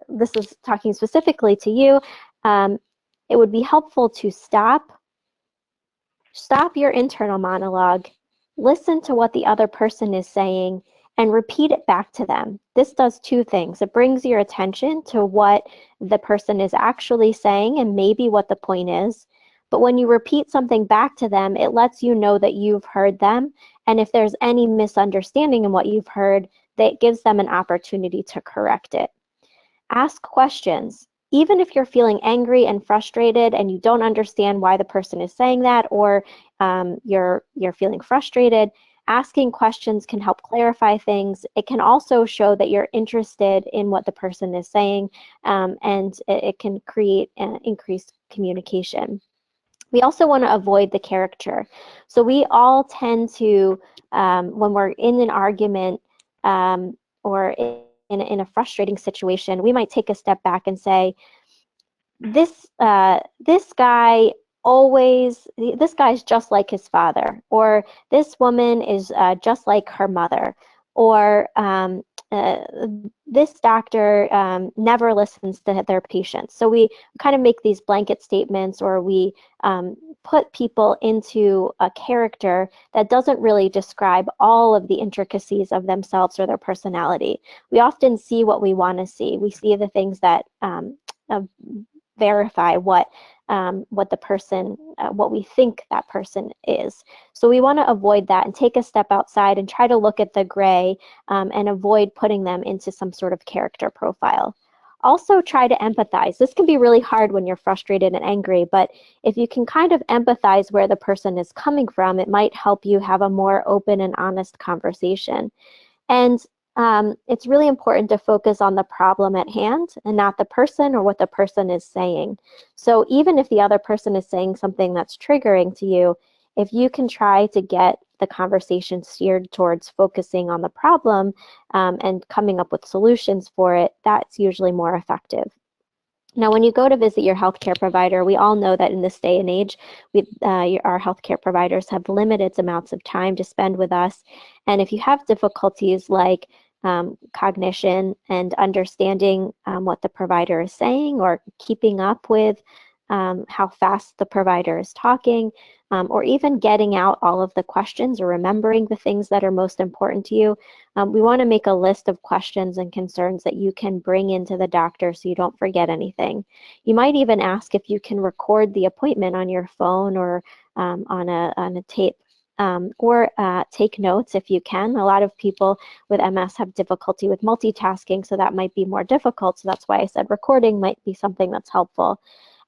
this is talking specifically to you. It would be helpful to stop your internal monologue, listen to what the other person is saying, and repeat it back to them. This does two things. It brings your attention to what the person is actually saying and maybe what the point is. But when you repeat something back to them, it lets you know that you've heard them. And if there's any misunderstanding in what you've heard, that gives them an opportunity to correct it. Ask questions. Even if you're feeling angry and frustrated and you don't understand why the person is saying that, or you're feeling frustrated, asking questions can help clarify things. It can also show that you're interested in what the person is saying, and it can create increased communication. We also want to avoid the caricature. So we all tend to, when we're in an argument or in a frustrating situation, we might take a step back and say, this guy this guy's just like his father, or this woman is just like her mother, or this doctor never listens to their patients. So we kind of make these blanket statements, or we put people into a character that doesn't really describe all of the intricacies of themselves or their personality. We often see what we want to see. We see the things that verify what the person, what we think that person is. So we want to avoid that and take a step outside and try to look at the gray and avoid putting them into some sort of character profile. Also try to empathize. This can be really hard when you're frustrated and angry, but if you can kind of empathize where the person is coming from, it might help you have a more open and honest conversation. And it's really important to focus on the problem at hand and not the person or what the person is saying. So even if the other person is saying something that's triggering to you, if you can try to get the conversation steered towards focusing on the problem and coming up with solutions for it, that's usually more effective. Now, when you go to visit your healthcare provider, we all know that in this day and age, our healthcare providers have limited amounts of time to spend with us. And if you have difficulties like cognition and understanding what the provider is saying, or keeping up with how fast the provider is talking, or even getting out all of the questions or remembering the things that are most important to you, we want to make a list of questions and concerns that you can bring into the doctor so you don't forget anything. You might even ask if you can record the appointment on your phone or on a tape, or take notes if you can. A lot of people with MS have difficulty with multitasking, so that might be more difficult. So that's why I said recording might be something that's helpful.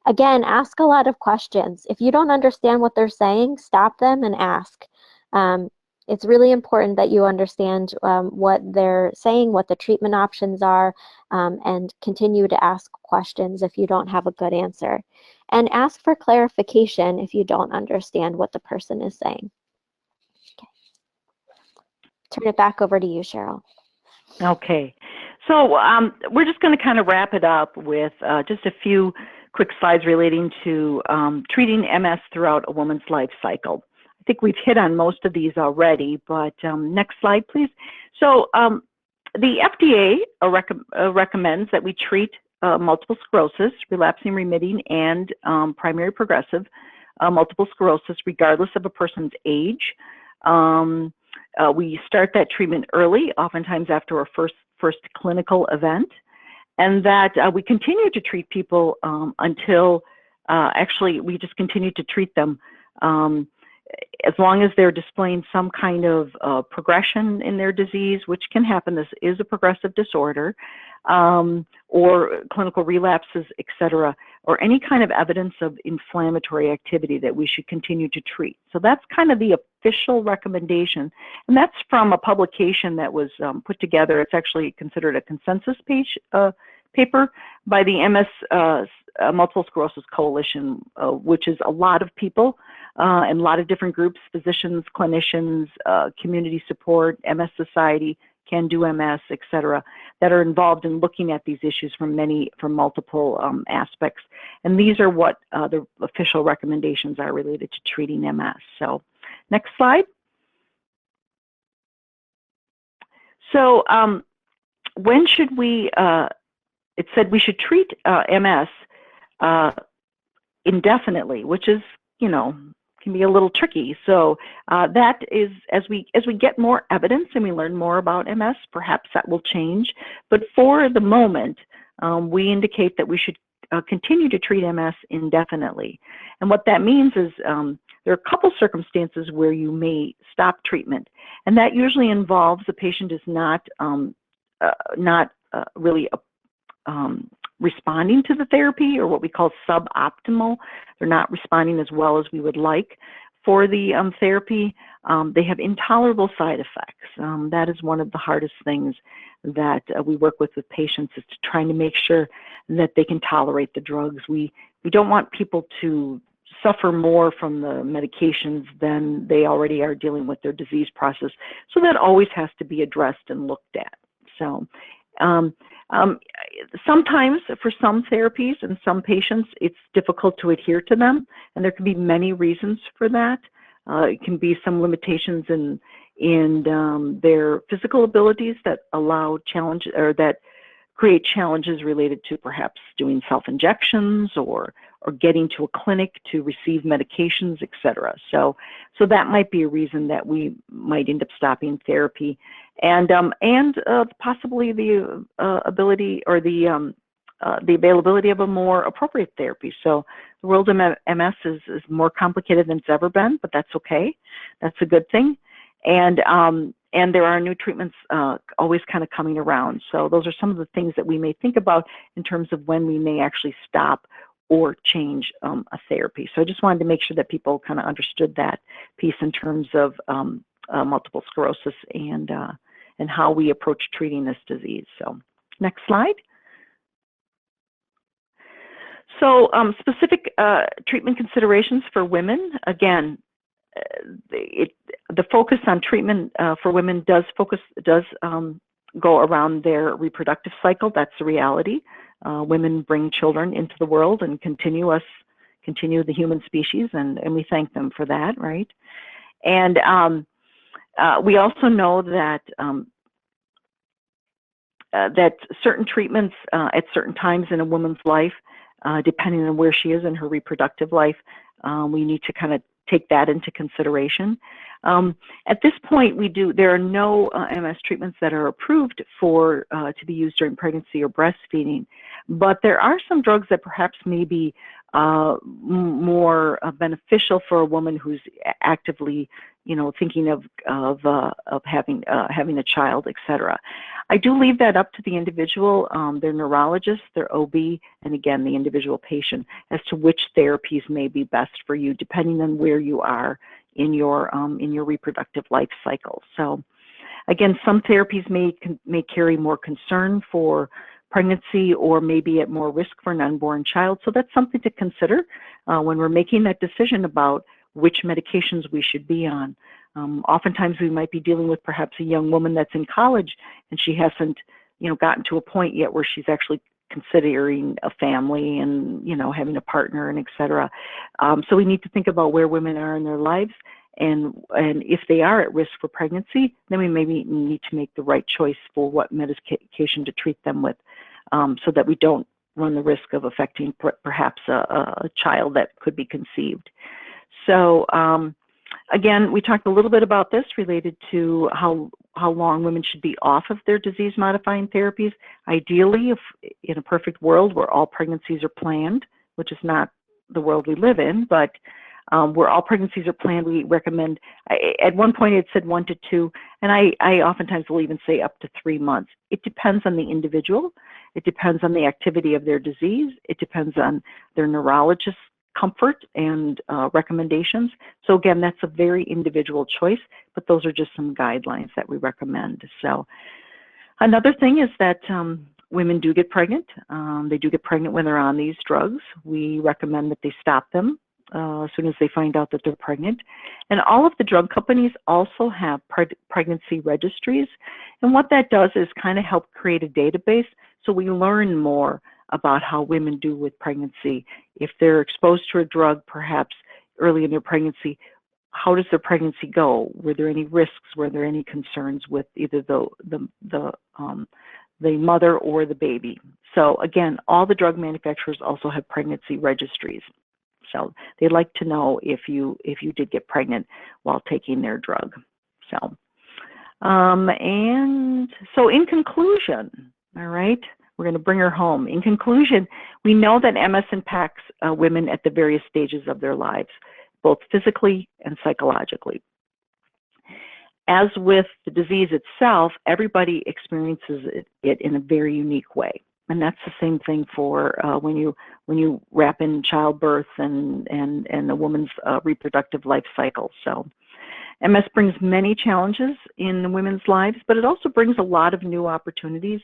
Again, ask a lot of questions. If you don't understand what they're saying, stop them and ask. It's really important that you understand what they're saying, what the treatment options are, and continue to ask questions if you don't have a good answer. And ask for clarification if you don't understand what the person is saying. Okay. Turn it back over to you, Cheryl. Okay. So we're just going to kind of wrap it up with just a few quick slides relating to treating MS throughout a woman's life cycle. I think we've hit on most of these already, but next slide, please. So the FDA recommends that we treat multiple sclerosis, relapsing, remitting, and primary progressive multiple sclerosis regardless of a person's age. We start that treatment early, oftentimes after our first clinical event, and that we continue to treat people until, actually, we just continue to treat them as long as they're displaying some kind of progression in their disease, which can happen. This is a progressive disorder, or clinical relapses, etc. or any kind of evidence of inflammatory activity that we should continue to treat. So that's kind of the official recommendation, and that's from a publication that was put together. It's actually considered a consensus paper by the MS Multiple Sclerosis Coalition, which is a lot of people and a lot of different groups, physicians, clinicians, community support, MS Society, Can Do MS, et cetera, that are involved in looking at these issues from multiple aspects. And these are what the official recommendations are related to treating MS. So next slide. So when should we, it said we should treat MS indefinitely, which is, can be a little tricky. So that is, as we get more evidence and we learn more about MS, perhaps that will change. But for the moment, we indicate that we should continue to treat MS indefinitely. And what that means is there are a couple circumstances where you may stop treatment, and that usually involves the patient is not really responding to the therapy, or what we call suboptimal. They're not responding as well as we would like for the therapy. They have intolerable side effects. That is one of the hardest things that we work with patients, is to trying to make sure that they can tolerate the drugs. We don't want people to suffer more from the medications than they already are dealing with their disease process. So that always has to be addressed and looked at. So sometimes for some therapies and some patients, it's difficult to adhere to them, and there can be many reasons for that. It can be some limitations in their physical abilities that allow challenge, or that create challenges related to perhaps doing self-injections or getting to a clinic to receive medications, et cetera. So that might be a reason that we might end up stopping therapy, and possibly the ability or the availability of a more appropriate therapy. So the world of MS is more complicated than it's ever been, but that's okay. That's a good thing. And there are new treatments always kind of coming around. So those are some of the things that we may think about in terms of when we may actually stop or change a therapy. So I just wanted to make sure that people kind of understood that piece in terms of multiple sclerosis and how we approach treating this disease. So next slide. So specific treatment considerations for women. Again, the focus on treatment for women does go around their reproductive cycle. That's the reality. Women bring children into the world and continue the human species, and we thank them for that, right? And we also know that that certain treatments at certain times in a woman's life, depending on where she is in her reproductive life, we need to kind of take that into consideration. At this point, there are no MS treatments that are approved for to be used during pregnancy or breastfeeding, but there are some drugs that perhaps may be more beneficial for a woman who's actively, thinking of having a child, etc. I do leave that up to the individual, their neurologist, their OB, and again, the individual patient as to which therapies may be best for you, depending on where you are in your reproductive life cycle. So, again, some therapies may carry more concern for pregnancy, or maybe at more risk for an unborn child. So that's something to consider when we're making that decision about which medications we should be on. Oftentimes we might be dealing with perhaps a young woman that's in college and she hasn't, gotten to a point yet where she's actually considering a family and, having a partner and et cetera. So we need to think about where women are in their lives, and if they are at risk for pregnancy, then we maybe need to make the right choice for what medication to treat them with, so that we don't run the risk of affecting perhaps a child that could be conceived. So again, we talked a little bit about this related to how long women should be off of their disease-modifying therapies. Ideally, if in a perfect world where all pregnancies are planned, which is not the world we live in, but Where all pregnancies are planned, we recommend, at one point it said 1 to 2, and I oftentimes will even say up to 3 months. It depends on the individual. It depends on the activity of their disease. It depends on their neurologist's comfort and recommendations. So again, that's a very individual choice, but those are just some guidelines that we recommend. So another thing is that women do get pregnant. They do get pregnant when they're on these drugs. We recommend that they stop them as soon as they find out that they're pregnant. And all of the drug companies also have pregnancy registries. And what that does is kind of help create a database so we learn more about how women do with pregnancy. If they're exposed to a drug perhaps early in their pregnancy, how does their pregnancy go? Were there any risks? Were there any concerns with either the mother or the baby? So again, all the drug manufacturers also have pregnancy registries. So they'd like to know if you did get pregnant while taking their drug. So, and so in conclusion, all right, we're going to bring her home. In conclusion, we know that MS impacts women at the various stages of their lives, both physically and psychologically. As with the disease itself, everybody experiences it in a very unique way. And that's the same thing for when you wrap in childbirth and a woman's reproductive life cycle. So MS brings many challenges in women's lives, but it also brings a lot of new opportunities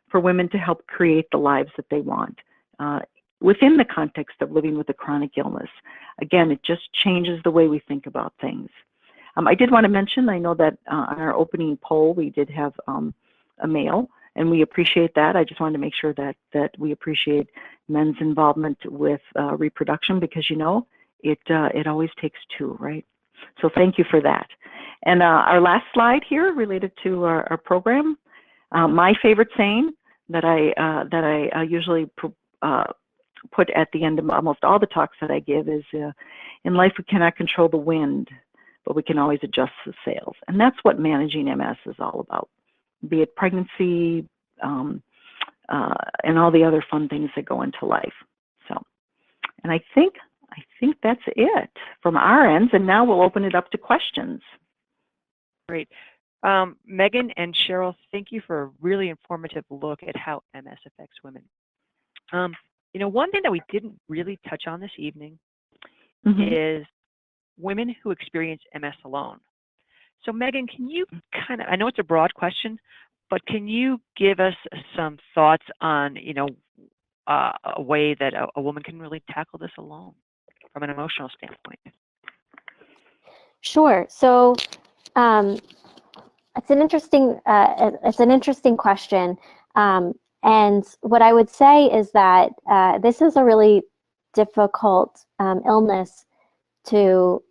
for women to help create the lives that they want within the context of living with a chronic illness. Again, it just changes the way we think about things. I did want to mention, I know that on our opening poll, we did have a male, and we appreciate that. I just wanted to make sure that we appreciate men's involvement with reproduction, because, you know, it always takes two, right? So thank you for that. And our last slide here related to our program, my favorite saying that I usually put at the end of almost all the talks that I give is, in life we cannot control the wind, but we can always adjust the sails. And that's what managing MS is all about, be it pregnancy and all the other fun things that go into life. So, and I think that's it from our ends, and now we'll open it up to questions. Great. Megan and Cheryl, thank you for a really informative look at how MS affects women. You know, one thing that we didn't really touch on this evening is women who experience MS alone. So Megan, can you kind of, I know it's a broad question, but can you give us some thoughts on, you know, a way that a woman can really tackle this alone from an emotional standpoint? Sure. So it's an interesting question. And what I would say is that this is a really difficult illness to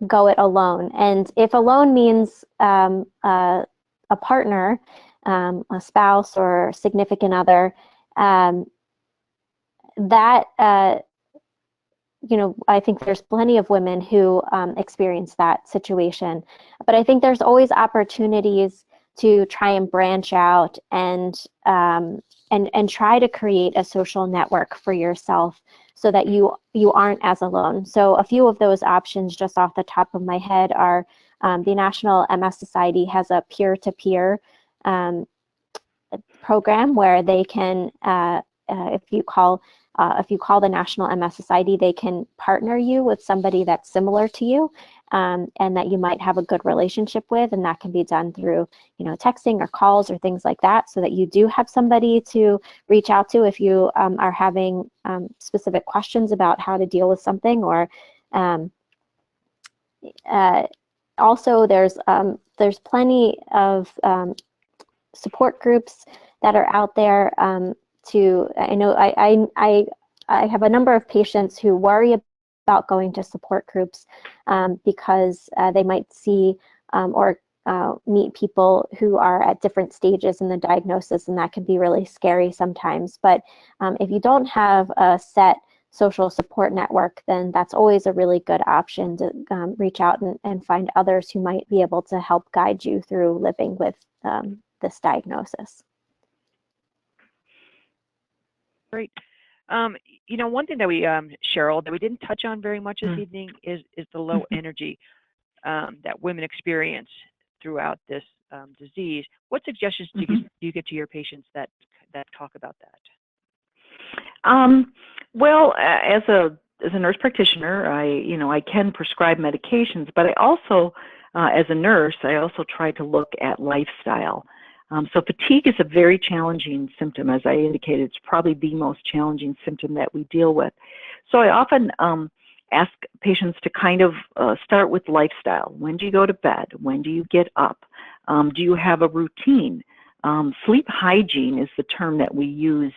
go it alone. And if alone means a partner, a spouse or significant other, you know, I think there's plenty of women who experience that situation. But I think there's always opportunities to try and branch out and try to create a social network for yourself so that you aren't as alone. So a few of those options just off the top of my head are the National MS Society has a peer-to-peer program where they can, if you call the National MS Society, they can partner you with somebody that's similar to you and that you might have a good relationship with, and that can be done through, you know, texting or calls or things like that, so that you do have somebody to reach out to if you are having specific questions about how to deal with something. Or also there's plenty of support groups that are out there. I know I have a number of patients who worry about going to support groups because they might see or meet people who are at different stages in the diagnosis, and that can be really scary sometimes. But if you don't have a set social support network, then that's always a really good option to reach out and find others who might be able to help guide you through living with this diagnosis. Great. One thing that we, Cheryl, that we didn't touch on very much this evening is the low energy that women experience throughout this disease. What suggestions do you get to your patients that talk about that? Well, as a nurse practitioner, I can prescribe medications, but I also, as a nurse, I also try to look at lifestyle. So fatigue is a very challenging symptom. As I indicated, it's probably the most challenging symptom that we deal with. So I often ask patients to kind of start with lifestyle. When do you go to bed? When do you get up? Do you have a routine? Sleep hygiene is the term that we use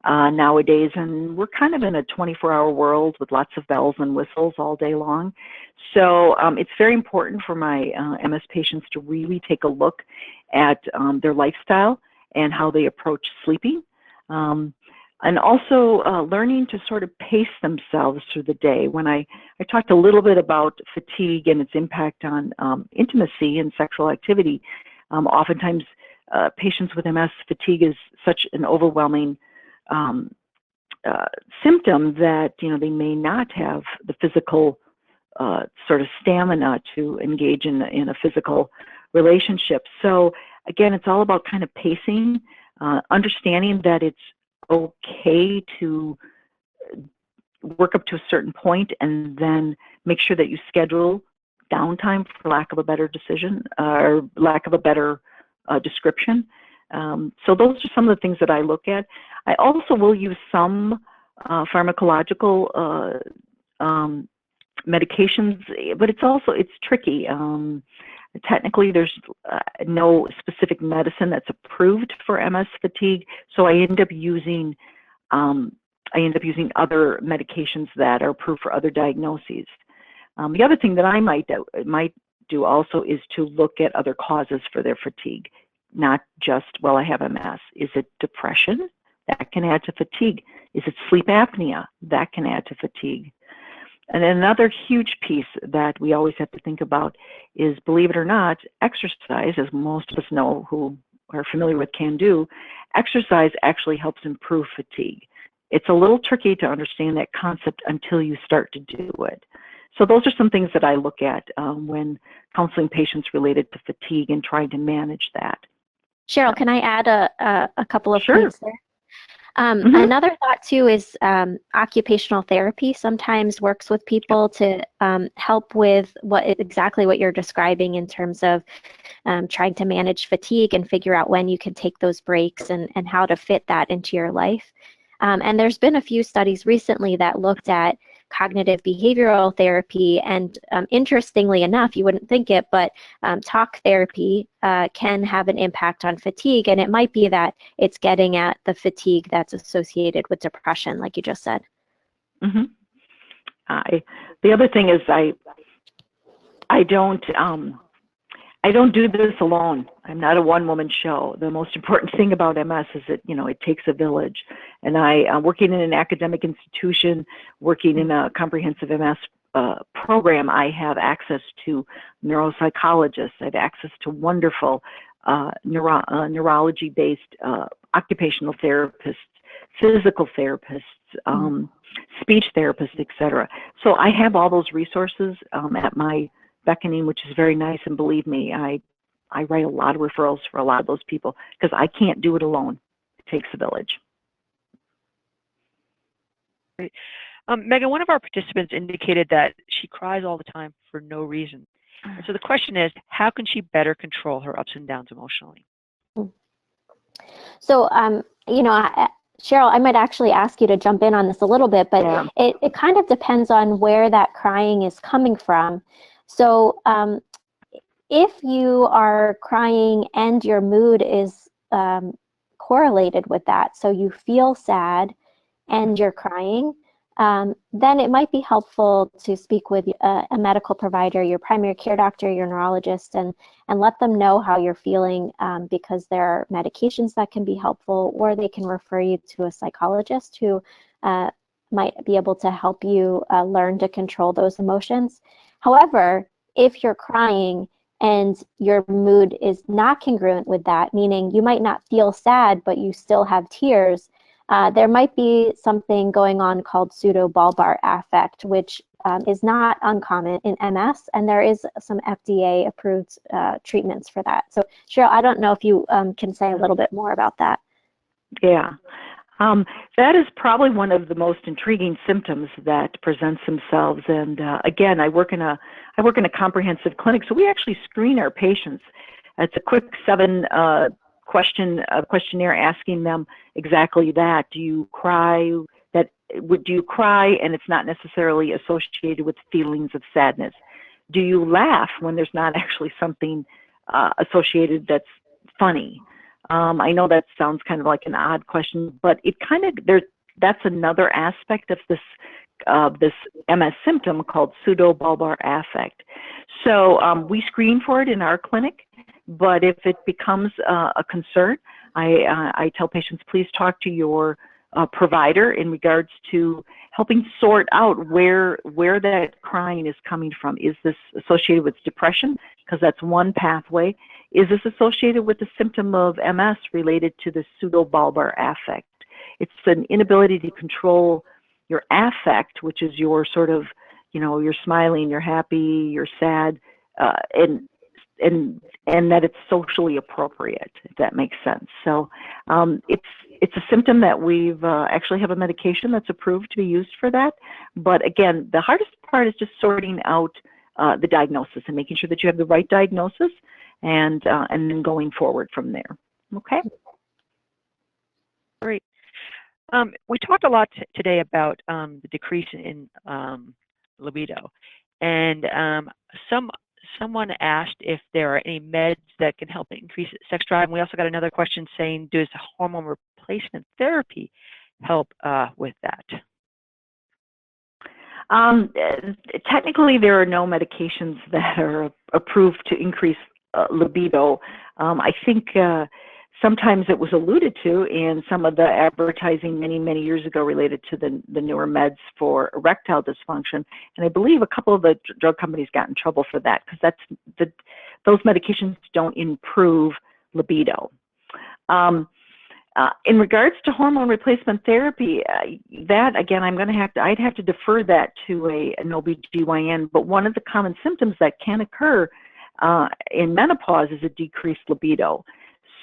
nowadays, and we're kind of in a 24-hour world with lots of bells and whistles all day long. So it's very important for my MS patients to really take a look at their lifestyle and how they approach sleeping. And also learning to sort of pace themselves through the day. When I talked a little bit about fatigue and its impact on intimacy and sexual activity, oftentimes patients with MS, fatigue is such an overwhelming symptom that they may not have the physical sort of stamina to engage in a physical relationship. So again, it's all about kind of pacing, understanding that it's okay to work up to a certain point and then make sure that you schedule downtime, for lack of a better decision or lack of a better description. So those are some of the things that I look at. I also will use some pharmacological medications, but it's tricky. Technically, there's no specific medicine that's approved for MS fatigue, so I end up using other medications that are approved for other diagnoses. The other thing that I might do also is to look at other causes for their fatigue, not just, well, I have MS. Is it depression? That can add to fatigue. Is it sleep apnea? That can add to fatigue. And another huge piece that we always have to think about is, believe it or not, exercise, as most of us know who are familiar with CAN-DO, exercise actually helps improve fatigue. It's a little tricky to understand that concept until you start to do it. So those are some things that I look at when counseling patients related to fatigue and trying to manage that. Cheryl, can I add a couple of Sure. points there? Another thought too is occupational therapy sometimes works with people to help with exactly what you're describing in terms of trying to manage fatigue and figure out when you can take those breaks and how to fit that into your life. And there's been a few studies recently that looked at cognitive behavioral therapy, and interestingly enough, you wouldn't think it, but talk therapy can have an impact on fatigue, and it might be that it's getting at the fatigue that's associated with depression, like you just said. Mm-hmm. The other thing is I don't do this alone. I'm not a one-woman show. The most important thing about MS is that, it takes a village. And working in an academic institution, working in a comprehensive MS program, I have access to neuropsychologists. I have access to wonderful neurology-based occupational therapists, physical therapists, speech therapists, etc. So I have all those resources at my beckoning, which is very nice. And believe me, I write a lot of referrals for a lot of those people because I can't do it alone. It takes a village. Great. Megan, one of our participants indicated that she cries all the time for no reason. And so the question is, how can she better control her ups and downs emotionally? So, Cheryl, I might actually ask you to jump in on this a little bit, but yeah, it kind of depends on where that crying is coming from. So if you are crying and your mood is correlated with that, so you feel sad and you're crying, then it might be helpful to speak with a medical provider, your primary care doctor, your neurologist, and let them know how you're feeling, because there are medications that can be helpful, or they can refer you to a psychologist who might be able to help you learn to control those emotions. However, if you're crying and your mood is not congruent with that, meaning you might not feel sad, but you still have tears, there might be something going on called pseudobulbar affect, which is not uncommon in MS, and there is some FDA-approved treatments for that. So, Cheryl, I don't know if you can say a little bit more about that. Yeah. That is probably one of the most intriguing symptoms that presents themselves. And again, I work in a comprehensive clinic, so we actually screen our patients. It's a quick 7 questionnaire asking them exactly that. Do you cry? Do you cry and it's not necessarily associated with feelings of sadness? Do you laugh when there's not actually something associated that's funny? I know that sounds kind of like an odd question, but it kind of that's another aspect of this MS symptom called pseudobulbar affect. So we screen for it in our clinic, but if it becomes a concern, I tell patients, please talk to your provider in regards to helping sort out where that crying is coming from. Is this associated with depression? Because that's one pathway. Is this associated with the symptom of MS related to the pseudobulbar affect? It's an inability to control your affect, which is your sort of, you're smiling, you're happy, you're sad, and that it's socially appropriate, if that makes sense. So it's a symptom that we've actually have a medication that's approved to be used for that. But again, the hardest part is just sorting out the diagnosis and making sure that you have the right diagnosis, and then going forward from there. Okay. Great. We talked a lot today about the decrease in libido, and someone asked if there are any meds that can help increase sex drive. And we also got another question saying, does hormone replacement therapy help with that? Technically, there are no medications that are approved to increase libido. I think sometimes it was alluded to in some of the advertising many years ago related to the newer meds for erectile dysfunction, and I believe a couple of the drug companies got in trouble for that because those medications don't improve libido. In regards to hormone replacement therapy, that again, I'd have to defer that to an OBGYN. But one of the common symptoms that can occur in menopause is a decreased libido.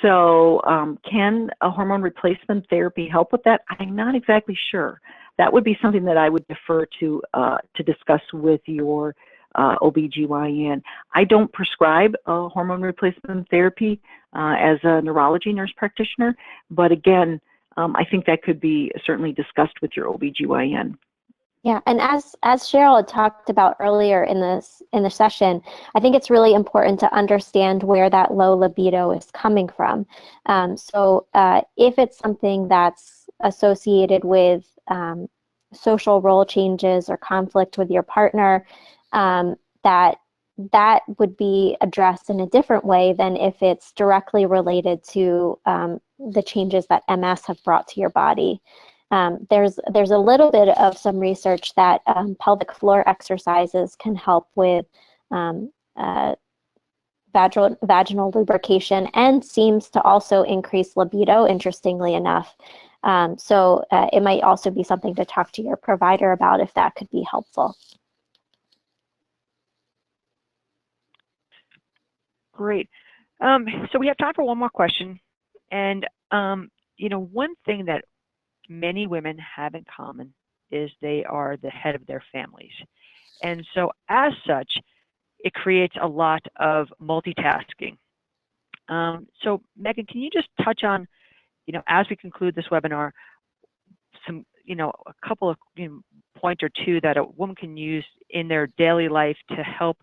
So can a hormone replacement therapy help with that? I'm not exactly sure. That would be something that I would defer to discuss with your OBGYN. I don't prescribe hormone replacement therapy as a neurology nurse practitioner, but again, I think that could be certainly discussed with your OBGYN. Yeah, and as Cheryl had talked about earlier in the session, I think it's really important to understand where that low libido is coming from. So if it's something that's associated with social role changes or conflict with your partner, that would be addressed in a different way than if it's directly related to the changes that MS have brought to your body. There's a little bit of some research that pelvic floor exercises can help with vaginal lubrication and seems to also increase libido, interestingly enough. So it might also be something to talk to your provider about if that could be helpful. Great. So we have time for one more question. And, one thing that many women have in common is they are the head of their families. And so as such, it creates a lot of multitasking. So Megan, can you just touch on, as we conclude this webinar, some, a couple of point or two that a woman can use in their daily life to help,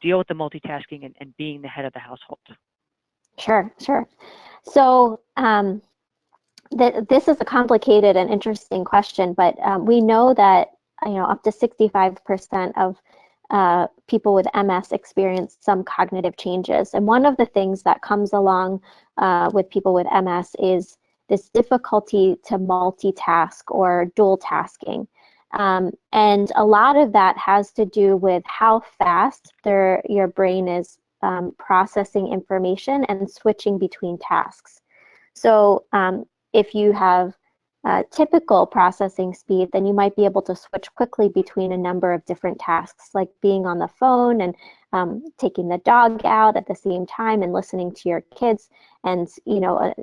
deal with the multitasking and being the head of the household? Sure. So this is a complicated and interesting question, but we know that up to 65% of people with MS experience some cognitive changes, and one of the things that comes along with people with MS is this difficulty to multitask or dual tasking. And a lot of that has to do with how fast your brain is processing information and switching between tasks. So if you have typical processing speed, then you might be able to switch quickly between a number of different tasks, like being on the phone and taking the dog out at the same time and listening to your kids, and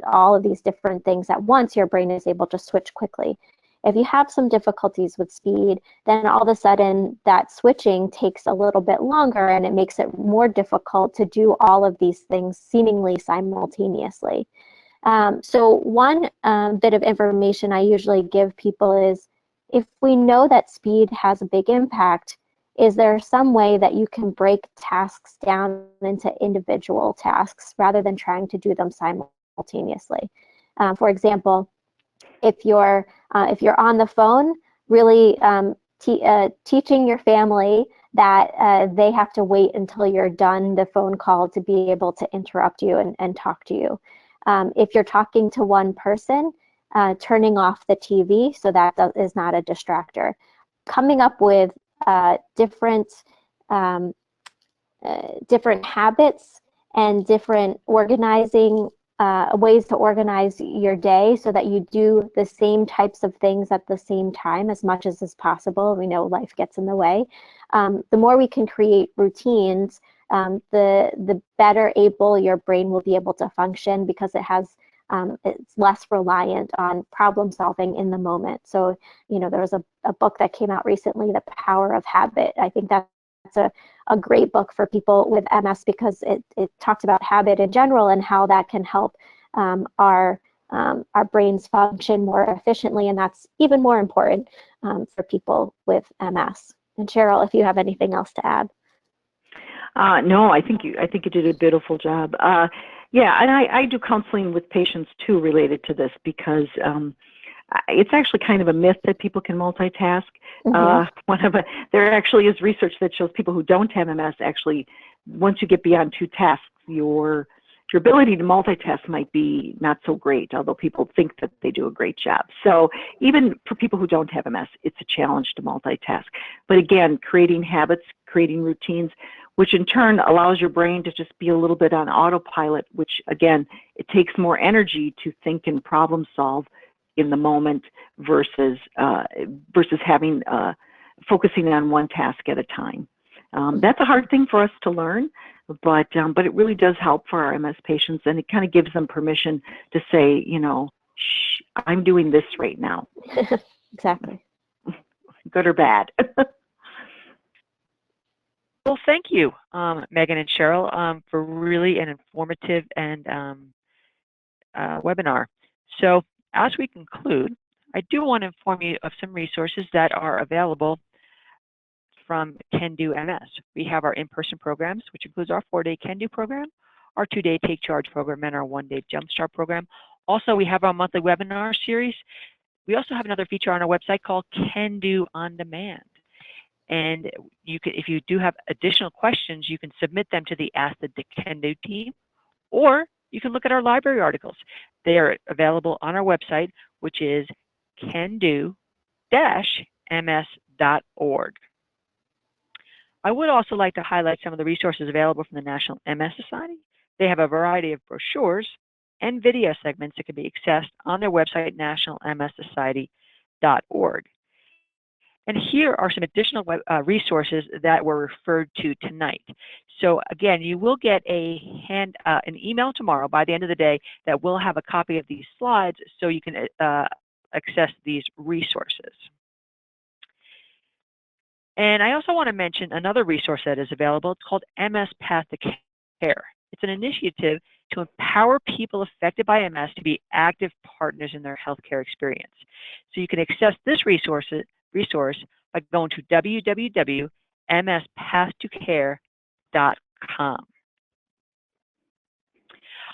all of these different things at once. Your brain is able to switch quickly. If you have some difficulties with speed, then all of a sudden that switching takes a little bit longer, and it makes it more difficult to do all of these things seemingly simultaneously. So one bit of information I usually give people is, if we know that speed has a big impact, is there some way that you can break tasks down into individual tasks rather than trying to do them simultaneously? For example, if you're on the phone, really teaching your family that they have to wait until you're done the phone call to be able to interrupt you and talk to you. If you're talking to one person, turning off the TV so that is not a distractor. Coming up with different habits and different organizing ways to organize your day so that you do the same types of things at the same time as much as is possible. We know life gets in the way. The more we can create routines, the better able your brain will be able to function, because it's less reliant on problem solving in the moment. So, there was a book that came out recently, The Power of Habit. I think that's a great book for people with MS, because it talks about habit in general and how that can help our brains function more efficiently, and that's even more important for people with MS. And Cheryl, if you have anything else to add. No, I think you did a beautiful job. Yeah, and I do counseling with patients too related to this, because it's actually kind of a myth that people can multitask. Mm-hmm. There actually is research that shows people who don't have MS, actually, once you get beyond 2 tasks, your ability to multitask might be not so great, although people think that they do a great job. So even for people who don't have MS, it's a challenge to multitask. But again, creating habits, creating routines, which in turn allows your brain to just be a little bit on autopilot, which again, it takes more energy to think and problem solve in the moment versus having focusing on one task at a time. That's a hard thing for us to learn, but it really does help for our MS patients, and it kind of gives them permission to say, shh, I'm doing this right now. Exactly. Good or bad. Well, thank you, Megan and Cheryl, for really an informative and webinar. So as we conclude, I do want to inform you of some resources that are available from Can Do MS. We have our in-person programs, which includes our 4-day Can Do program, our 2-day Take Charge program, and our 1-day Jumpstart program. Also, we have our monthly webinar series. We also have another feature on our website called Can Do On Demand. And if you do have additional questions, you can submit them to the Ask the Can Do team, or you can look at our library articles. They are available on our website, which is cando-ms.org. I would also like to highlight some of the resources available from the National MS Society. They have a variety of brochures and video segments that can be accessed on their website, nationalmssociety.org. And here are some additional resources that were referred to tonight. So again, you will get an email tomorrow by the end of the day that will have a copy of these slides so you can access these resources. And I also want to mention another resource that is available. It's called MS Path to Care. It's an initiative to empower people affected by MS to be active partners in their healthcare experience. So you can access this resource by going to www.mspath2care.com.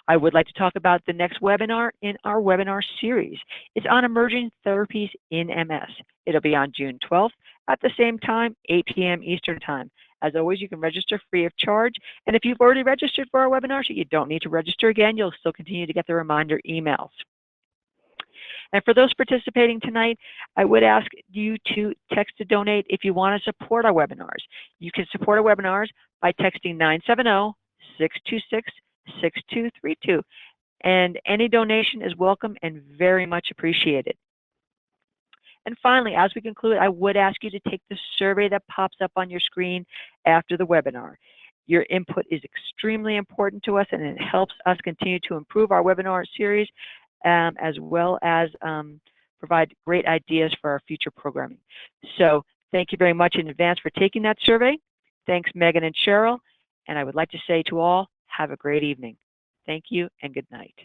I would like to talk about the next webinar in our webinar series. It's on emerging therapies in MS. It'll be on June 12th at the same time, 8 p.m. Eastern Time. As always, you can register free of charge. And if you've already registered for our webinar, so you don't need to register again. You'll still continue to get the reminder emails. And for those participating tonight, I would ask you to text to donate if you want to support our webinars. You can support our webinars by texting 970-626-6232. And any donation is welcome and very much appreciated. And finally, as we conclude, I would ask you to take the survey that pops up on your screen after the webinar. Your input is extremely important to us, and it helps us continue to improve our webinar series, as well as provide great ideas for our future programming. So thank you very much in advance for taking that survey. Thanks, Megan and Cheryl. And I would like to say to all, have a great evening. Thank you and good night.